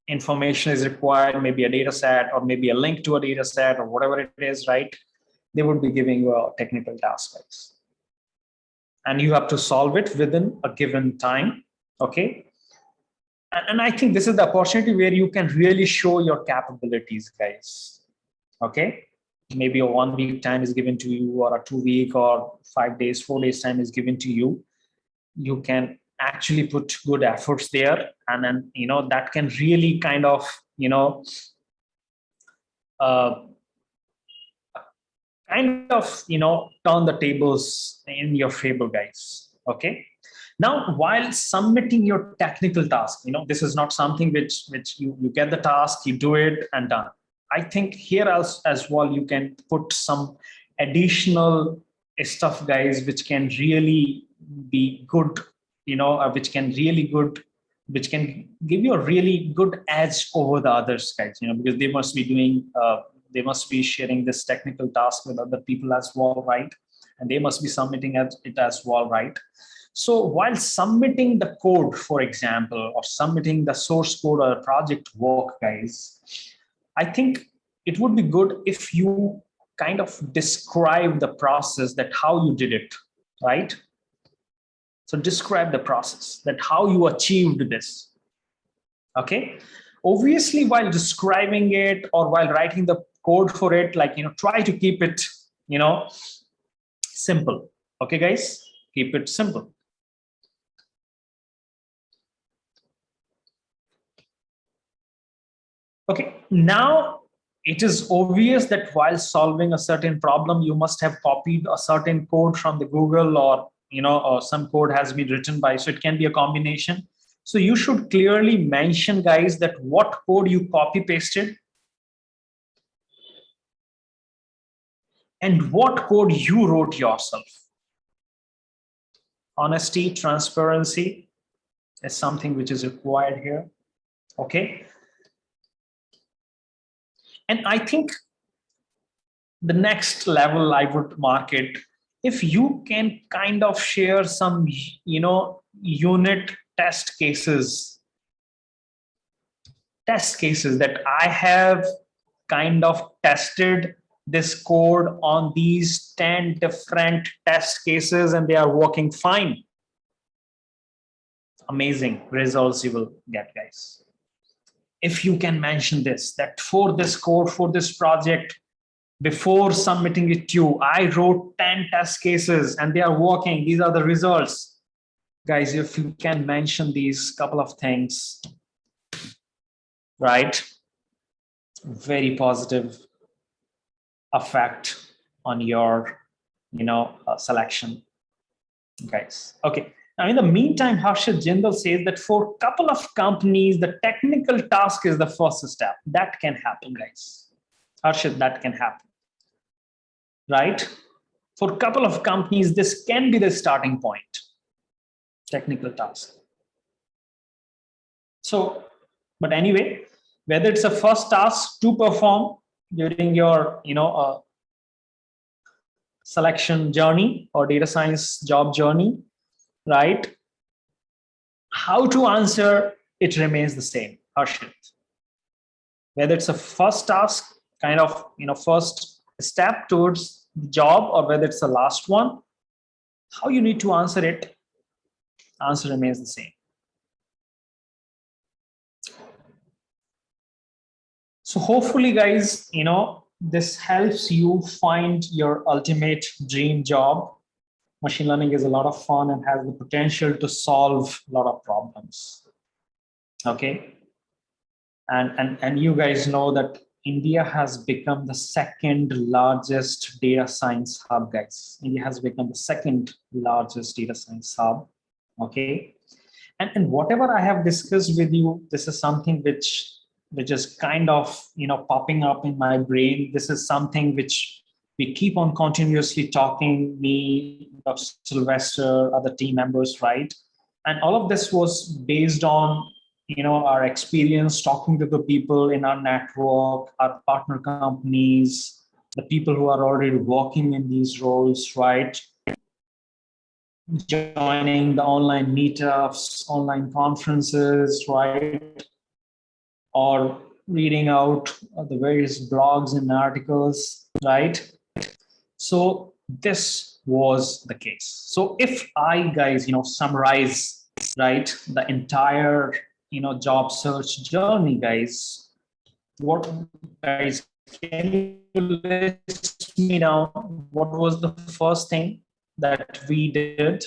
information is required, maybe a data set or maybe a link to a data set or whatever it is, right? They would be giving you a technical task, guys. And you have to solve it within a given time, okay? And I think this is the opportunity where you can really show your capabilities, guys, okay? Maybe a 1 week time is given to you, or a 2 week or 5 days, 4 days time is given to you. You can actually put good efforts there, and then that can really kind of turn the tables in your favor, guys, okay? Now, while submitting your technical task, this is not something which you get the task, you do it and done. I think here as well, you can put some additional stuff, guys, which can really be good, which can give you a really good edge over the others, guys, because they must be doing, they must be sharing this technical task with other people as well, right? And they must be submitting it as well, right? So while submitting the code, for example, or submitting the source code or project work, guys, I think it would be good if you kind of describe the process, that how you did it, right? So describe the process, that how you achieved this, okay? Obviously, while describing it or while writing the code for it, like, try to keep it, simple, okay, guys? Keep it simple. Okay, now it is obvious that while solving a certain problem, you must have copied a certain code from the Google, or or some code has been written by, so it can be a combination. So you should clearly mention, guys, that what code you copy pasted and what code you wrote yourself. Honesty, transparency is something which is required here, okay? And I think the next level I would mark it, if you can kind of share some, unit test cases that I have kind of tested this code on these 10 different test cases and they are working fine. Amazing results you will get, guys. If you can mention this, that for this code, for this project, before submitting it to you, I wrote 10 test cases and they are working. These are the results. Guys, if you can mention these couple of things, right? Very positive effect on your, selection, guys. Okay. Now, in the meantime, Harshit Jindal says that for a couple of companies, the technical task is the first step. That can happen, guys. Harshit, that can happen, right? For a couple of companies, this can be the starting point, technical task. So, but anyway, whether it's a first task to perform during your, selection journey or data science job journey, right? How to answer it remains the same, Harshit. Whether it's a first task, kind of, first step towards the job, or whether it's the last one, how you need to answer it, answer remains the same. So hopefully, guys, this helps you find your ultimate dream job. Machine learning is a lot of fun and has the potential to solve a lot of problems. Okay. And you guys know that India has become the second largest data science hub, guys. India has become the second largest data science hub. Okay. And whatever I have discussed with you, this is something which is kind of, popping up in my brain. This is something which we keep on continuously talking, me, Dr. Sylvester, other team members, right? And all of this was based on, our experience talking to the people in our network, our partner companies, the people who are already working in these roles, right? Joining the online meetups, online conferences, right? Or reading out the various blogs and articles, right? So this was the case. So if I, guys, summarize, right, the entire, job search journey, guys, what, guys, can you list me down what was the first thing that we did?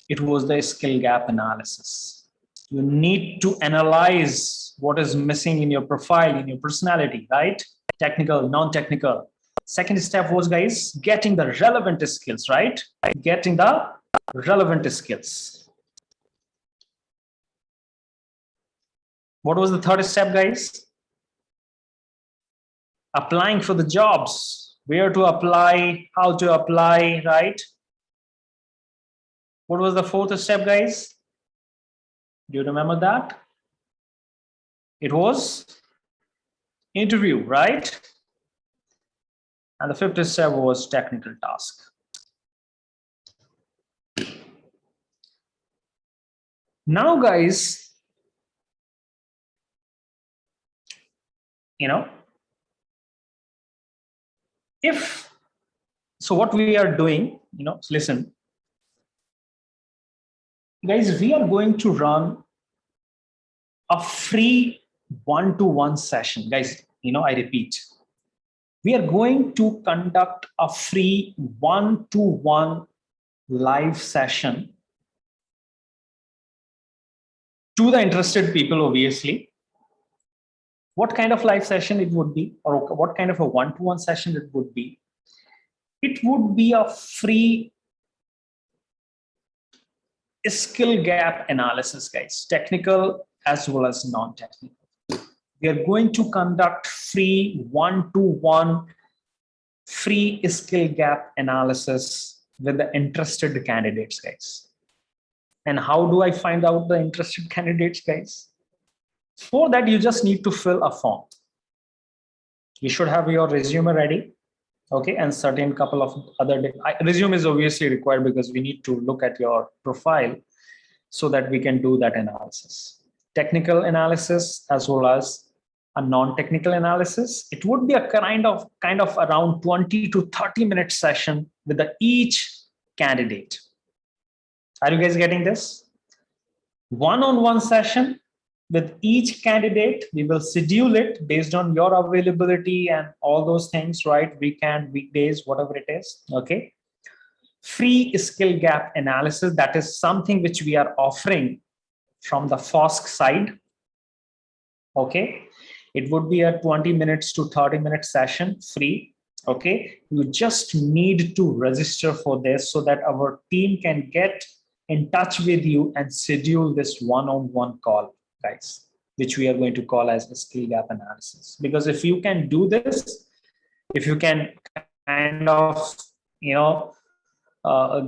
It was the skill gap analysis. You need to analyze what is missing in your profile, in your personality, right? Technical, non-technical. Second step was, guys, getting the relevant skills, right? Getting the relevant skills. What was the third step, guys? Applying for the jobs, where to apply, how to apply, right? What was the fourth step, guys? Do you remember that? It was interview, right? And the fifth step was technical task. Now, guys, so what we are doing, listen, guys, we are going to run a free one-to-one session, guys. I repeat, we are going to conduct a free one-to-one live session to the interested people, obviously. What kind of live session it would be, or what kind of a one-to-one session it would be? It would be a free skill gap analysis, guys, technical as well as non-technical. We are going to conduct free one-to-one free skill gap analysis with the interested candidates, guys. And how do I find out the interested candidates, guys? For that, you just need to fill a form. You should have your resume ready, okay, and certain couple of other resume is obviously required because we need to look at your profile so that we can do that analysis. Technical analysis as well as a non-technical analysis. It would be a kind of around 20 to 30 minute session with each candidate. Are you guys getting this? One-on-one session with each candidate. We will schedule it based on your availability and all those things, right? Weekend, weekdays, whatever it is, okay? Free skill gap analysis. That is something which we are offering from the FOSC side, okay? It would be a 20 minutes to 30-minute session, free. Okay, you just need to register for this so that our team can get in touch with you and schedule this one-on-one call, guys, which we are going to call as a skill gap analysis. Because if you can do this, if you can kind of, you know, uh,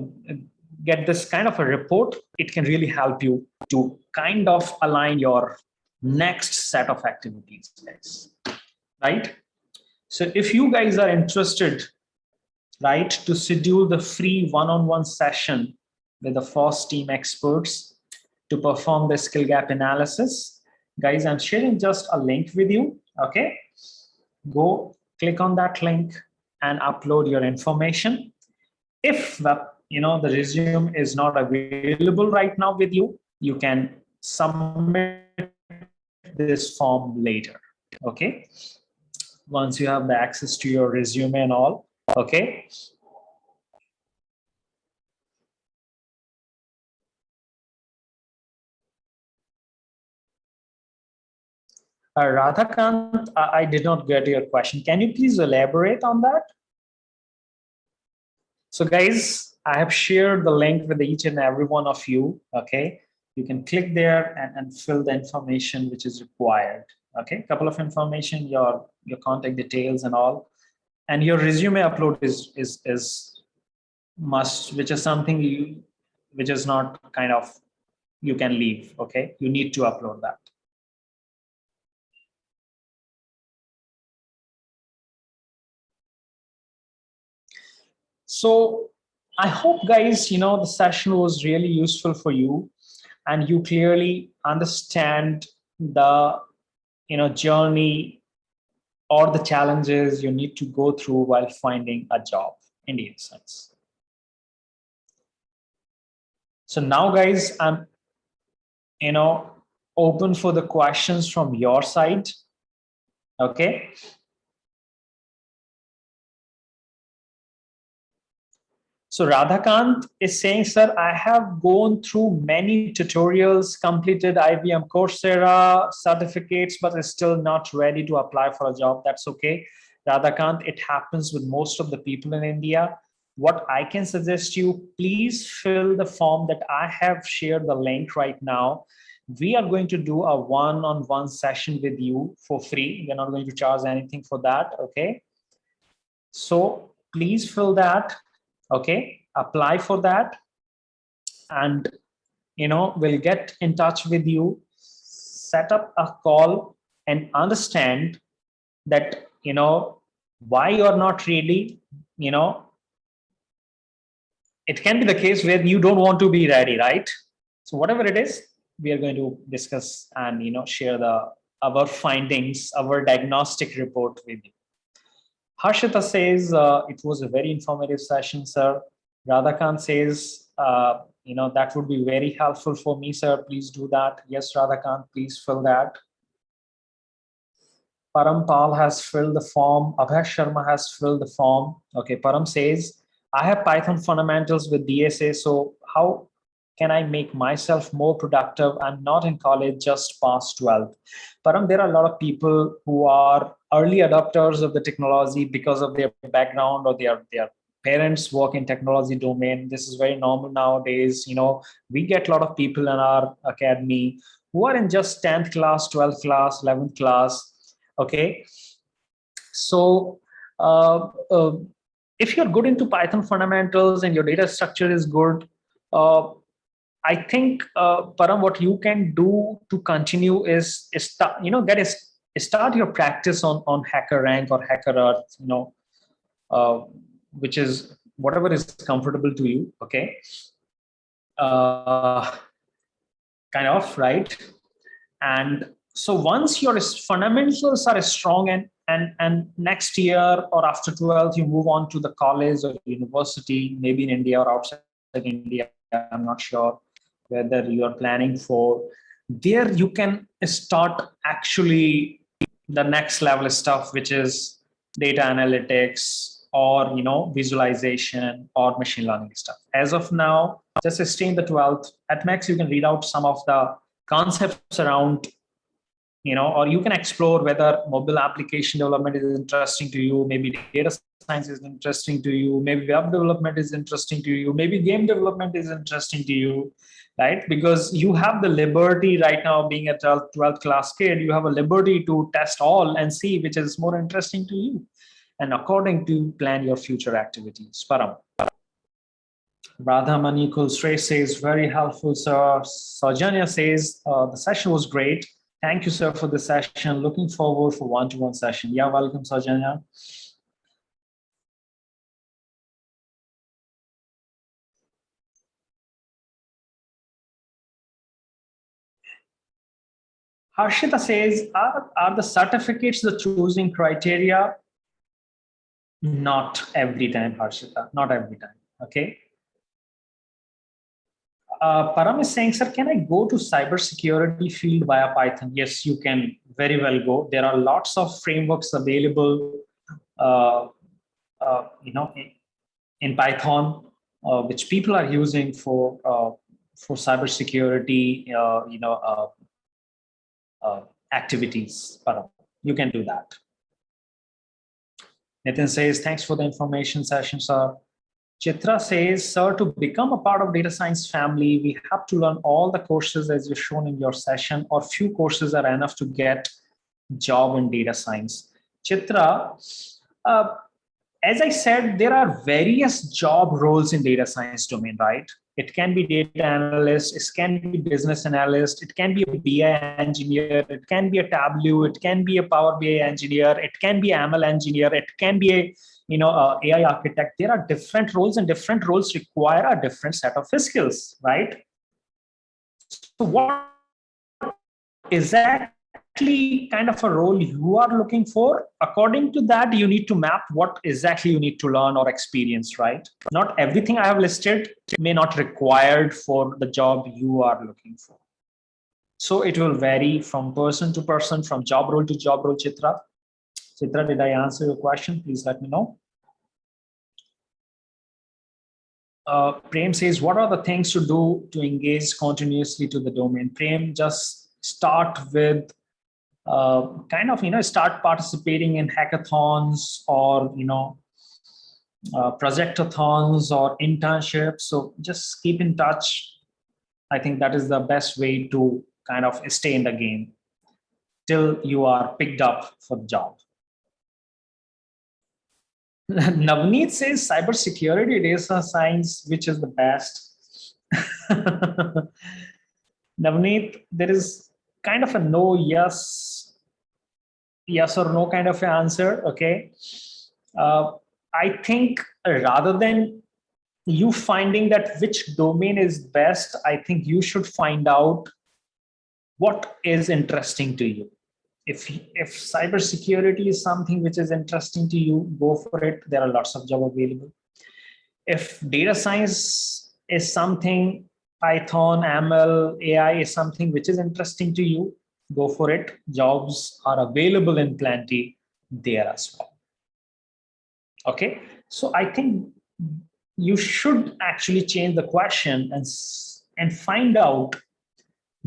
get this kind of a report, it can really help you to kind of align your next set of activities, guys, right? So if you guys are interested, right, to schedule the free one-on-one session with the FOSS team experts to perform the skill gap analysis, guys, I'm sharing just a link with you. Okay, go click on that link and upload your information. If the the resume is not available right now with you, you can submit this form later. Okay, once you have the access to your resume and all. Okay, Radhakant, I did not get your question. Can you please elaborate on that? So guys, I have shared the link with each and every one of you. Okay, you can click there and fill the information which is required. Okay, a couple of information, your contact details and all, and your resume upload is must, which is something you, which is not kind of, you can leave. Okay, you need to upload that. So I hope, guys, the session was really useful for you, and you clearly understand the journey or the challenges you need to go through while finding a job in the sense. So now, guys, I'm open for the questions from your side. Okay. So Radhakant is saying, sir, I have gone through many tutorials, completed IBM Coursera certificates, but is still not ready to apply for a job. That's okay. Radhakant, it happens with most of the people in India. What I can suggest you, please fill the form that I have shared the link right now. We are going to do a one-on-one session with you for free. We're not going to charge anything for that. Okay. So please fill that. Okay, apply for that, and we'll get in touch with you, set up a call, and understand that why you're not ready. It can be the case where you don't want to be ready, right? So whatever it is, we are going to discuss and share our findings, our diagnostic report with you. Harshita says, it was a very informative session, sir. Radhakant says, that would be very helpful for me, sir. Please do that. Yes, Radhakant, please fill that. Param Pal has filled the form. Abhay Sharma has filled the form. Okay, Param says, I have Python fundamentals with DSA, so how can I make myself more productive? I'm not in college, just past 12th. Param, there are a lot of people who are early adopters of the technology because of their background or their parents work in technology domain. This is very normal nowadays. We get a lot of people in our academy who are in just 10th class, 12th class, 11th class. Okay. So if you're good into Python fundamentals and your data structure is good, I think, Param, what you can do to continue is start, start your practice on HackerRank or HackerEarth, which is whatever is comfortable to you. Okay, kind of, right? And so once your fundamentals are strong, and next year or after 12th, you move on to the college or university, maybe in India or outside India. I'm not sure whether you are planning for. There you can start actually the next level stuff, which is data analytics or visualization or machine learning stuff. As of now, just stay in the 12th. At max, you can read out some of the concepts around or you can explore whether mobile application development is interesting to you, maybe data science is interesting to you, maybe web development is interesting to you, maybe game development is interesting to you, right? Because you have the liberty right now, being a 12th class kid, you have a liberty to test all and see which is more interesting to you, and according to plan your future activities. Param. Radha Manikul Shrey says, very helpful, sir. Sajanya says, the session was great. Thank you, sir, for the session. Looking forward for one-to-one session. Yeah, welcome, Sajanya. Harshita says, are the certificates the choosing criteria? Not every time, Harshita, not every time, okay? Param is saying, sir, can I go to cybersecurity field via Python? Yes, you can very well go. There are lots of frameworks available, uh, in Python, which people are using for cybersecurity, activities. Param, you can do that. Nitin says, thanks for the information session, sir. Chitra says, sir, to become a part of data science family, we have to learn all the courses as you've shown in your session, or few courses are enough to get job in data science. Chitra, uh, as I said, there are various job roles in data science domain, right? It can be data analyst, it can be business analyst, it can be a BI engineer, it can be a Tableau, it can be a Power BI engineer, it can be ML engineer, it can be a AI architect. There are different roles, and different roles require a different set of skills, right? So what exactly kind of a role you are looking for, according to that you need to map what exactly you need to learn or experience, right? Not everything I have listed may not required for the job you are looking for. So it will vary from person to person, from job role to job role. Chitra, did I answer your question? Please let me know. Prem says, what are the things to do to engage continuously to the domain? Prem, just start with start participating in hackathons, or projectathons or internships. So just keep in touch. I think that is the best way to kind of stay in the game till you are picked up for the job. Navneet says cybersecurity, data science, which is the best? Navneet, there is kind of a no, yes or no kind of an answer. Okay. Uh, I think rather than you finding that which domain is best, I think you should find out what is interesting to you. If cybersecurity is something which is interesting to you, go for it. There are lots of jobs available. If data science is something, Python, ML, AI is something which is interesting to you, go for it. Jobs are available in plenty there as well. Okay, so I think you should actually change the question and find out,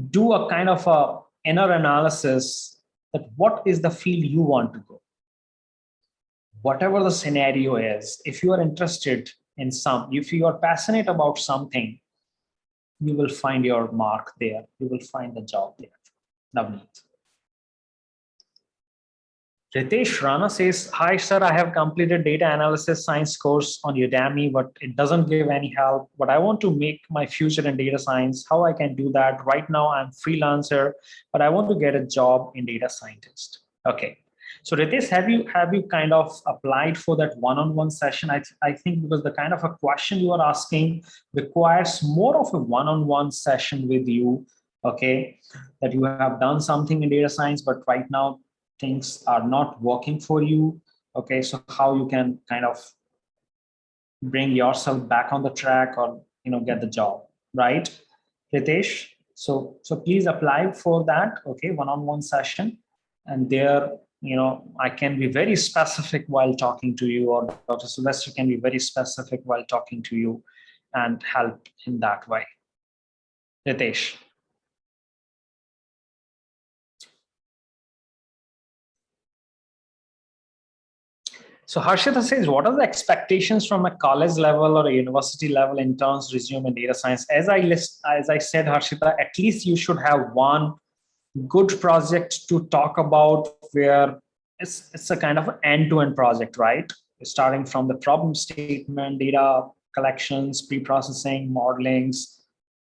do a kind of a inner analysis, that what is the field you want to go. Whatever the scenario is, if you are interested in if you are passionate about something, you will find your mark there. You will find the job there. Navneet. Ritesh Rana says, hi, sir, I have completed data analysis science course on Udemy, but it doesn't give any help. But I want to make my future in data science. How I can do that? Right now, I'm freelancer, but I want to get a job in data scientist. Okay. So Ritesh, have you kind of applied for that one-on-one session? I think because the kind of a question you are asking requires more of a one-on-one session with you. Okay, that you have done something in data science, but right now things are not working for you. Okay, so how you can kind of bring yourself back on the track, or get the job, right, Ritesh? So please apply for that. Okay, one-on-one session, and there I can be very specific while talking to you, or Dr. Sylvester can be very specific while talking to you and help in that way. Ritesh. So Harshita says, what are the expectations from a college level or a university level interns resume in data science? As I said, Harshita, at least you should have one good project to talk about where it's a kind of end-to-end project, right? Starting from the problem statement, data collections, pre-processing, modelings,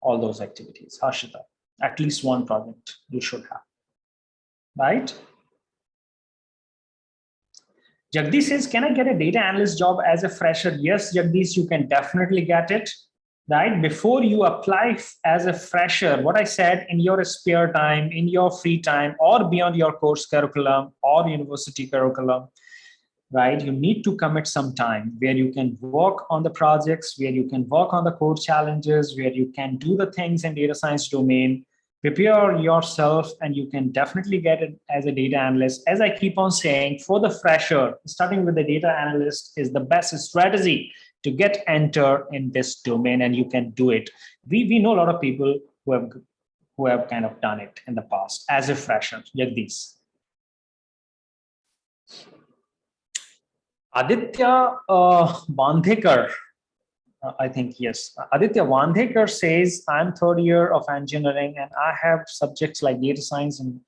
all those activities. Harshita, at least one project you should have, right? Jagdish says, can I get a data analyst job as a fresher? Yes, Jagdish, you can definitely get it, right? Before you apply as a fresher, what I said, in your spare time, in your free time, or beyond your course curriculum or university curriculum, right? You need to commit some time where you can work on the projects, where you can work on the code challenges, where you can do the things in data science domain, prepare yourself, and you can definitely get it as a data analyst. As I keep on saying, for the fresher, starting with the data analyst is the best strategy to get enter in this domain, and you can do it. We know a lot of people who have kind of done it in the past as a fresher, like these. Aditya Bandhekar, I think, yes. Aditya Vandhekar says, I'm third year of engineering and I have subjects like data science and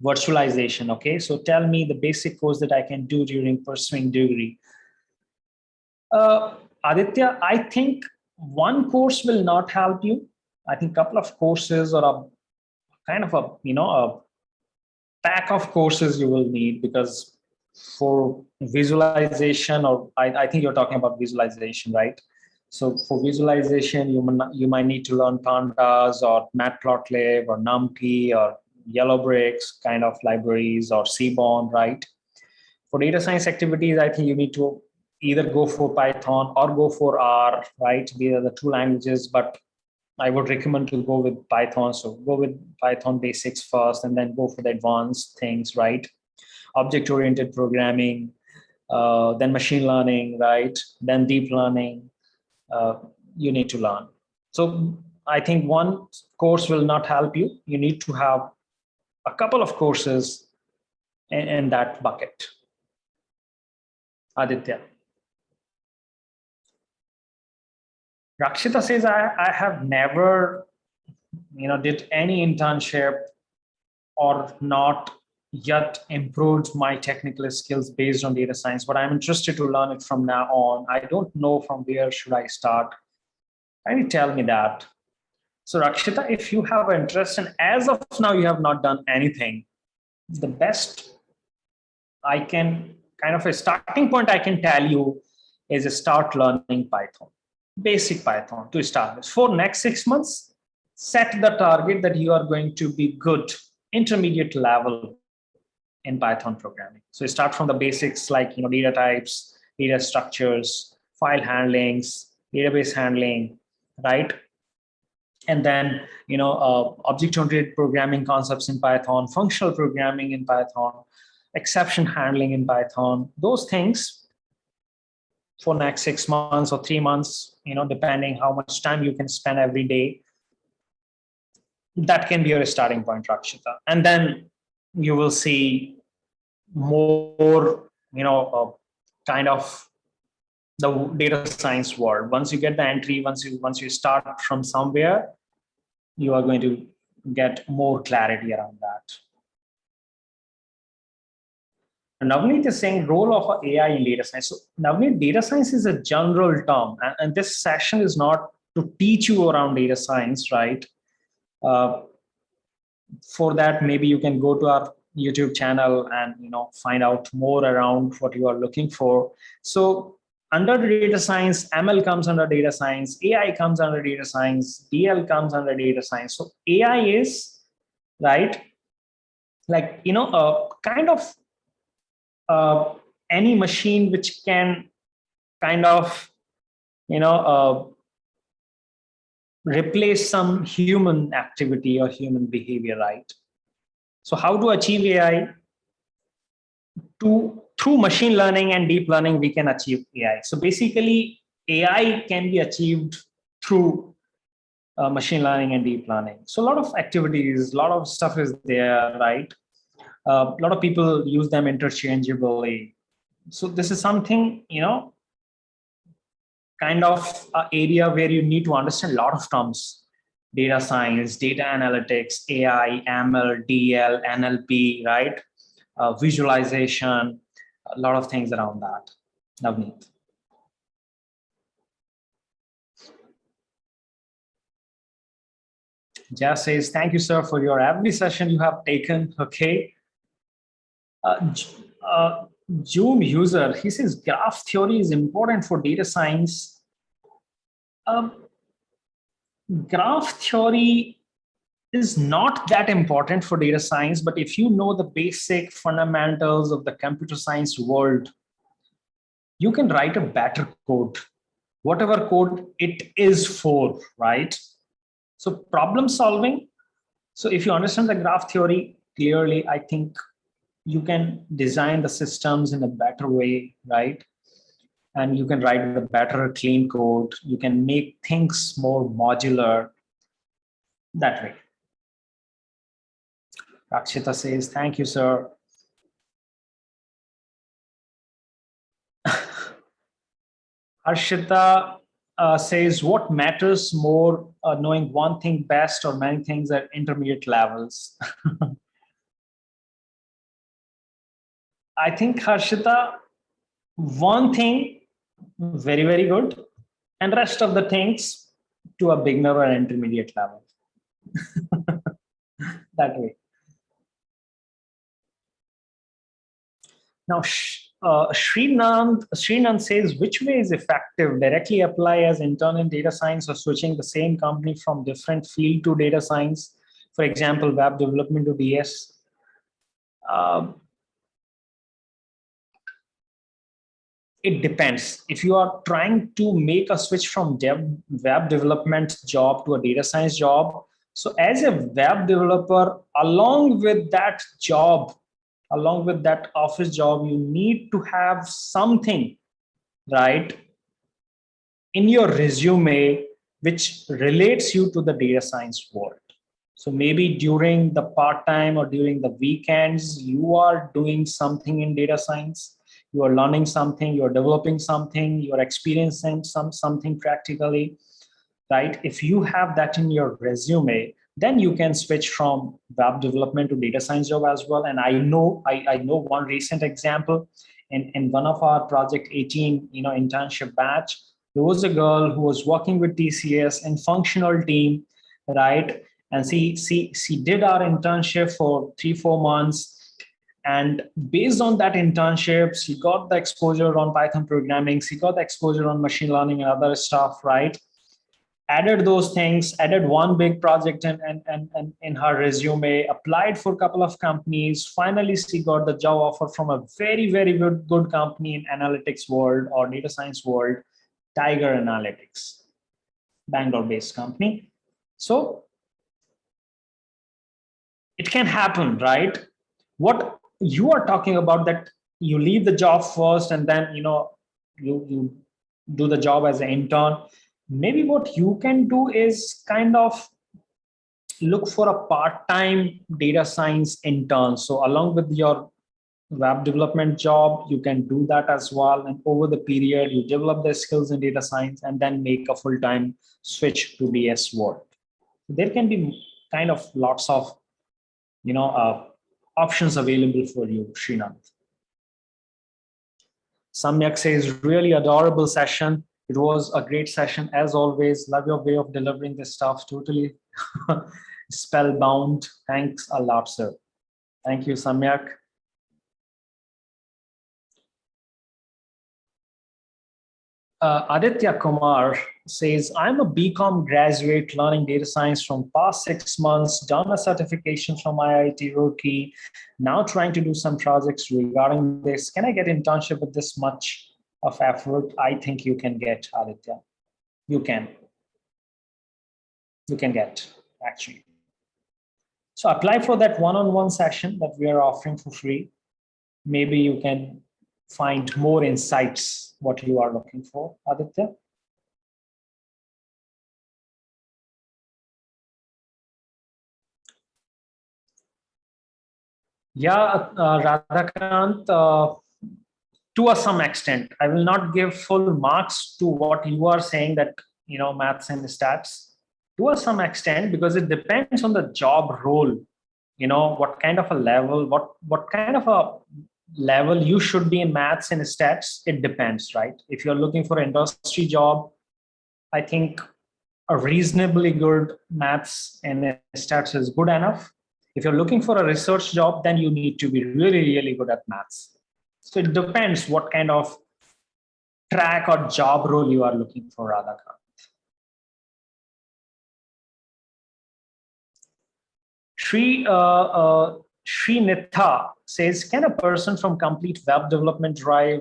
virtualization. Okay, so tell me the basic course that I can do during pursuing degree. Aditya, I think one course will not help you. I think a couple of courses or a kind of a pack of courses you will need, because for visualization, or I think you're talking about visualization, right? So for visualization, you might need to learn pandas or matplotlib or numpy or yellowbricks kind of libraries, or seaborn, right? For data science activities, I think you need to either go for Python or go for R, right? These are the two languages, but I would recommend to go with Python. So go with Python basics first and then go for the advanced things, right? Object-oriented programming, then machine learning, right? Then deep learning, you need to learn. So I think one course will not help you. You need to have a couple of courses in that bucket. Aditya. Rakshita says, I have never, did any internship or not yet improved my technical skills based on data science, but I'm interested to learn it from now on. I don't know from where should I start. Can you tell me that? So Rakshita, if you have an interest and as of now you have not done anything, the best I can kind of a starting point I can tell you is start learning Python, basic Python to start with. For next 6 months, set the target that you are going to be good, intermediate level in Python programming. So start from the basics like data types, data structures, file handlings, database handling, right? And then object-oriented programming concepts in Python, functional programming in Python, exception handling in Python. Those things for next 6 months or 3 months, depending how much time you can spend every day. That can be your starting point, Rakshita. And then you will see more, kind of the data science world. Once you get the entry, once you start from somewhere, you are going to get more clarity around that. And Navneet is saying role of AI in data science. So Navneet, data science is a general term, and this session is not to teach you around data science, right? For that, maybe you can go to our YouTube channel and find out more around what you are looking for. So under data science, ML comes under data science, AI comes under data science, DL comes under data science. So AI is, right, like kind of any machine which can kind of replace some human activity or human behavior, right? So how to achieve AI? Through machine learning and deep learning, we can achieve AI. So basically, AI can be achieved through machine learning and deep learning. So a lot of activities, a lot of stuff is there, right? A lot of people use them interchangeably. So this is something, kind of area where you need to understand a lot of terms: data science, data analytics, AI, ML, DL, NLP, right? Visualization, a lot of things around that. Navneet. Jazz says, thank you, sir, for your every session you have taken. Okay. Uh, Zoom user, he says graph theory is important for data science. Um, Graph theory is not that important for data science, but if you know the basic fundamentals of the computer science world, you can write a better code, whatever code it is for, right? So problem solving. So if you understand the graph theory clearly, I think you can design the systems in a better way, right? And you can write the better clean code. You can make things more modular that way. Rakshita says, thank you, sir. Harshita says, what matters more, knowing one thing best or many things at intermediate levels? I think, Harshita, one thing, very, very good, and rest of the things to a beginner or intermediate level. That way. Now, Srinand says, which way is effective? Directly apply as intern in data science or switching the same company from different field to data science? For example, web development to DS. It depends. If you are trying to make a switch from web development job to a data science job, so as a web developer, along with that office job, you need to have something, right, in your resume which relates you to the data science world. So maybe during the part-time or during the weekends, you are doing something in data science, you are learning something, you are developing something, you are experiencing something practically, right? If you have that in your resume, then you can switch from web development to data science job as well. And I know one recent example in one of our project 18, internship batch. There was a girl who was working with TCS in functional team, right? And she did our internship for 3-4 months, and based on that internship, she got the exposure on Python programming, she got the exposure on machine learning and other stuff, right? Added those things, added one big project and in her resume, applied for a couple of companies. Finally, she got the job offer from a very, very good company in analytics world or data science world, Tiger Analytics, Bangalore-based company. So it can happen, right? What you are talking about, that you leave the job first and then you do the job as an intern. Maybe what you can do is kind of look for a part-time data science intern. So along with your web development job, you can do that as well. And over the period, you develop the skills in data science and then make a full-time switch to DS world. There can be kind of lots of options available for you, Srinath. Samyak says, really adorable session. It was a great session as always. Love your way of delivering this stuff. Totally spellbound. Thanks a lot, sir. Thank you, Samyak. Aditya Kumar says, I'm a BCom graduate learning data science from past 6 months, done a certification from IIT Roorkee, now trying to do some projects regarding this. Can I get internship with this much of effort? I think you can get, Aditya. You can. You can get, actually. So apply for that one-on-one session that we are offering for free. Maybe you can find more insights what you are looking for, Aditya. Yeah, Radhakant, to a some extent. I will not give full marks to what you are saying that, maths and stats, to a some extent, because it depends on the job role, what kind of a level, what kind of a level you should be in maths and stats. It depends, right? If you're looking for an industry job, I think a reasonably good maths and stats is good enough. If you're looking for a research job, then you need to be really, really good at maths. So it depends what kind of track or job role you are looking for, Radha. Sri Nitha says, can a person from complete web development drive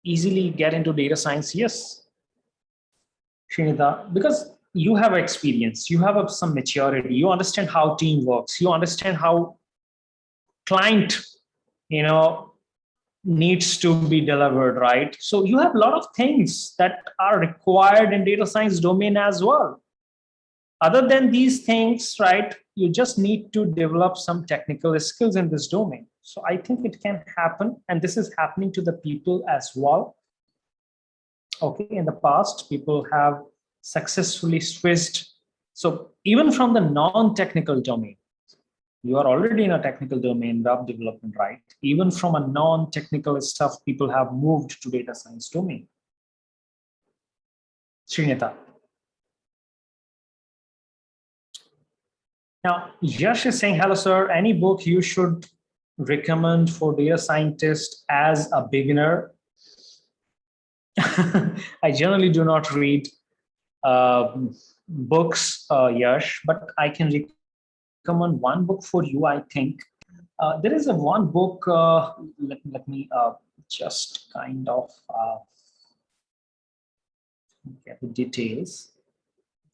easily get into data science? Yes, Sri Nitha, because you have experience, you have some maturity, you understand how team works, you understand how client, needs to be delivered, right? So you have a lot of things that are required in data science domain as well. Other than these things, right, you just need to develop some technical skills in this domain. So I think it can happen, and this is happening to the people as well. Okay, in the past, people have successfully switched. So even from the non-technical domain, you are already in a technical domain, web development, right? Even from a non-technical stuff, people have moved to data science domain. Srinita. Now, Yash is saying, hello, sir. Any book you should recommend for data scientist as a beginner? I generally do not read books, Yash, but I can recommend one book for you, I think. There is one book, let me just kind of get the details.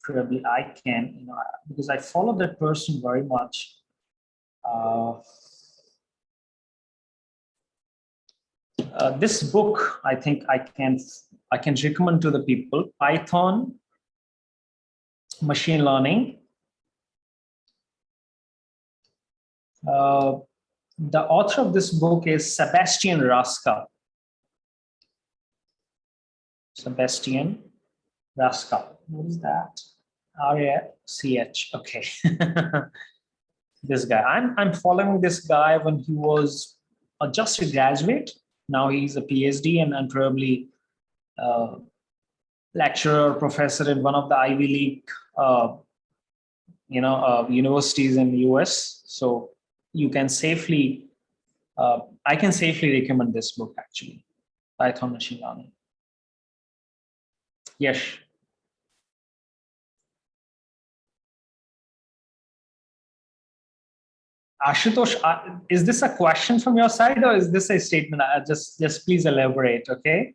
Probably I can, because I follow that person very much. This book, I think I can recommend to the people, Python, Machine Learning. The author of this book is Sebastian Raska. Sebastian Raska. What is that? R-A-C-H. Okay. This guy. I'm following this guy when he was just a graduate. Now he's a PhD and probably lecturer or professor in one of the Ivy League universities in the US. So you can safely, I can safely recommend this book actually, Python Machine Learning. Yes. Ashutosh, is this a question from your side or is this a statement? Just please elaborate, okay?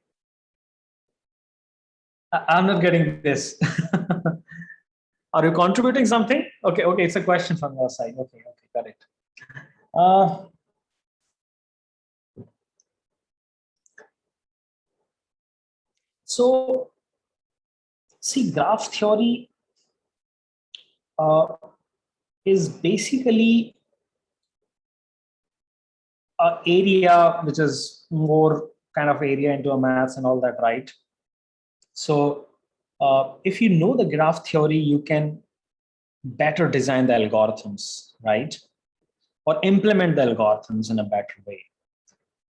I'm not getting this. Are you contributing something? Okay, it's a question from your side. Okay, got it. So, see, graph theory is basically an area which is more kind of area into a maths and all that, right? So if you know the graph theory, you can better design the algorithms, right? Or implement the algorithms in a better way.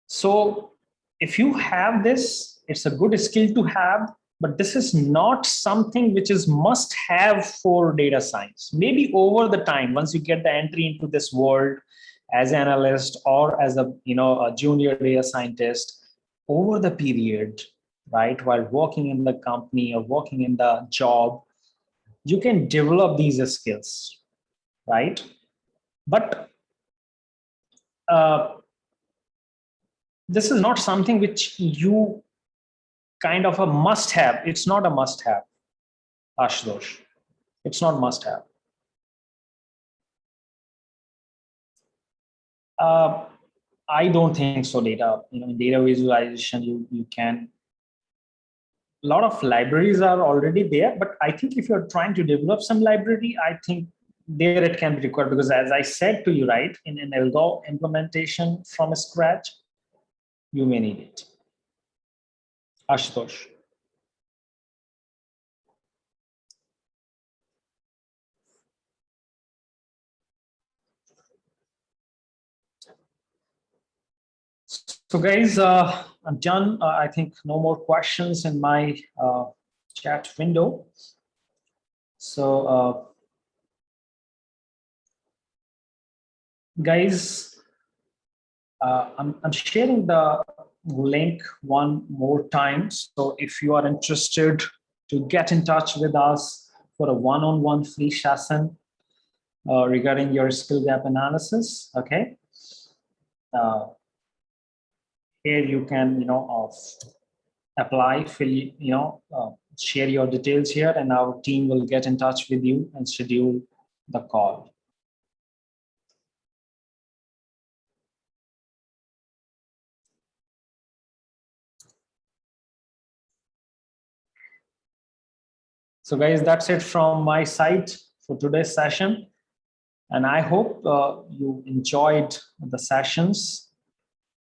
So if you have this, it's a good skill to have, but this is not something which is must have for data science. Maybe over the time, once you get the entry into this world as an analyst or as a junior data scientist, over the period, right, while working in the company or working in the job, you can develop these skills, right? But this is not something which you kind of a must have. It's not a must have, Ashutosh. It's not must have. I don't think so. Data, in data visualization, you can. A lot of libraries are already there, but I think if you're trying to develop some library, I think there it can be required, because as I said to you, right, in an algo implementation from scratch, you may need it. Ashutosh. So guys, I'm done. I think no more questions in my chat window. So guys, I'm sharing the link one more time. So if you are interested to get in touch with us for a one-on-one free session regarding your skill gap analysis, okay? Here you can, apply, share your details here, and our team will get in touch with you and schedule the call. So guys, that's it from my side for today's session. And I hope you enjoyed the sessions.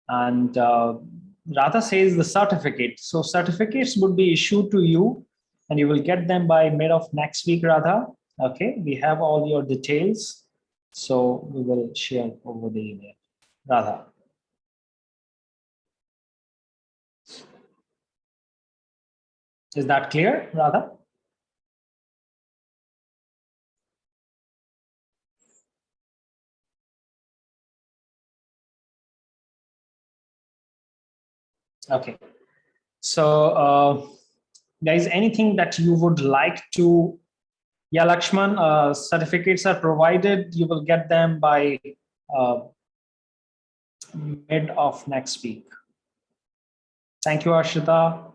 And Radha says the certificate. So certificates would be issued to you and you will get them by mid of next week, Radha. Okay, we have all your details. So we will share over the email. Radha. Is that clear, Radha? Okay. So guys, anything that you would like to, yeah, Lakshman, certificates are provided. You will get them by mid of next week. Thank you, Ashita.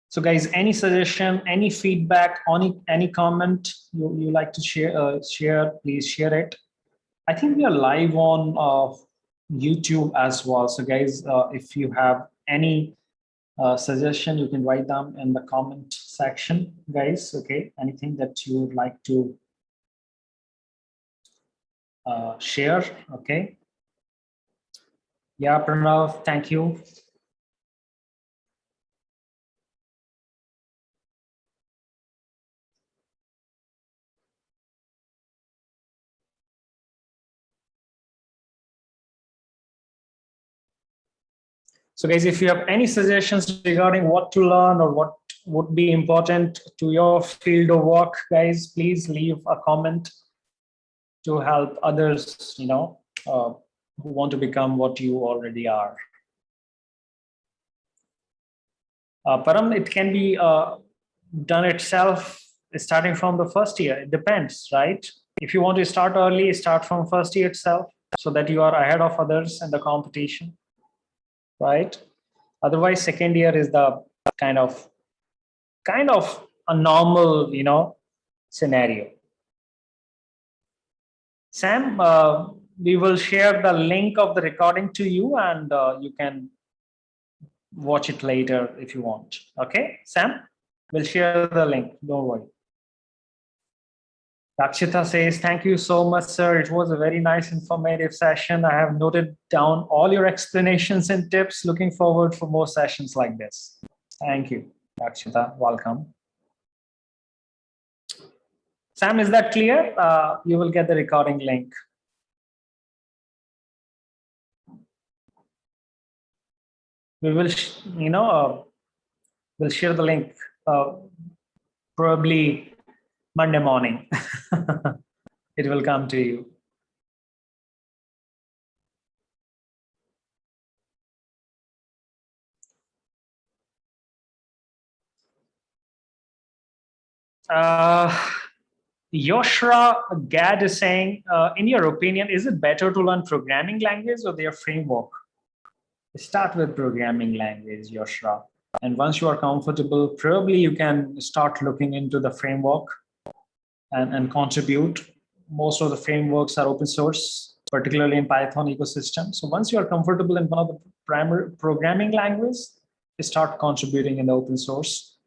So guys, any suggestion, any feedback, any comment you like to share, please share it. I think we are live on YouTube as well. So guys, if you have any suggestion, you can write them in the comment section, guys. Okay, anything that you would like to share. Okay. Yeah, Pranav, thank you. So guys, if you have any suggestions regarding what to learn or what would be important to your field of work, guys, please leave a comment to help others, who want to become what you already are. Param, it can be done itself starting from the first year. It depends, right? If you want to start early, start from first year itself so that you are ahead of others in the competition, right? Otherwise, second year is the kind of a normal, scenario. Sam, we will share the link of the recording to you and you can watch it later if you want. Okay, Sam? We'll share the link, don't worry. Dakshita says, thank you so much, sir. It was a very nice, informative session. I have noted down all your explanations and tips. Looking forward for more sessions like this. Thank you, Dakshita. Welcome. Sam, is that clear? You will get the recording link. We will, we'll share the link probably Monday morning. It will come to you. Yoshra Gad is saying, in your opinion, is it better to learn programming language or their framework? Start with programming language, Yoshra. And once you are comfortable, probably you can start looking into the framework and contribute. Most of the frameworks are open source, particularly in Python ecosystem. So once you are comfortable in one of the primary programming languages, start contributing in the open source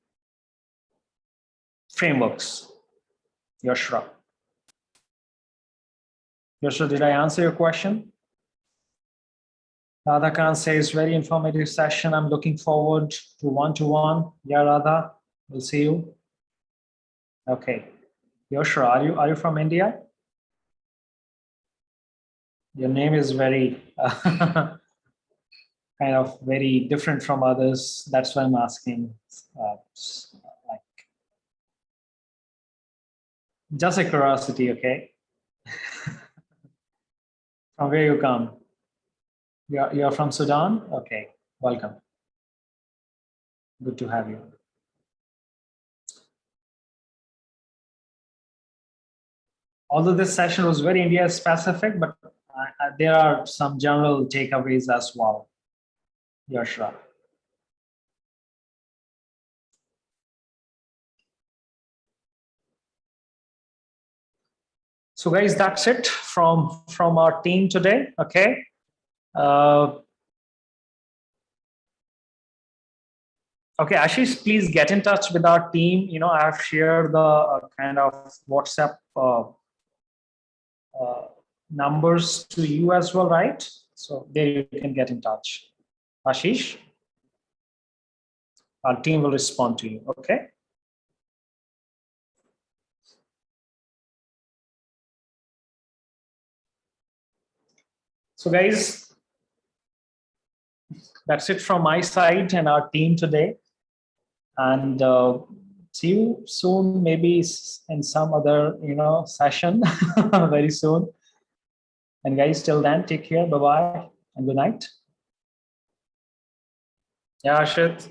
frameworks. Yoshra. Yoshra, did I answer your question? Radha Khan says, very informative session. I'm looking forward to one-to-one. Yeah, Radha, we'll see you. Okay. Yoshra, are you from India? Your name is very kind of very different from others. That's why I'm asking. Like, just a curiosity, okay? From where you come? You're from Sudan? Okay, welcome. Good to have you. Although this session was very India specific, but there are some general takeaways as well. Yoshra. So guys, that's it from our team today. Okay. Okay, Ashish, please get in touch with our team. You know, I have shared the kind of WhatsApp numbers to you as well, right? So there you can get in touch. Ashish, our team will respond to you. Okay. So guys, that's it from my side and our team today. And see you soon, maybe in some other, session very soon. And guys, till then, take care. Bye-bye and good night. Yeah, Ashit.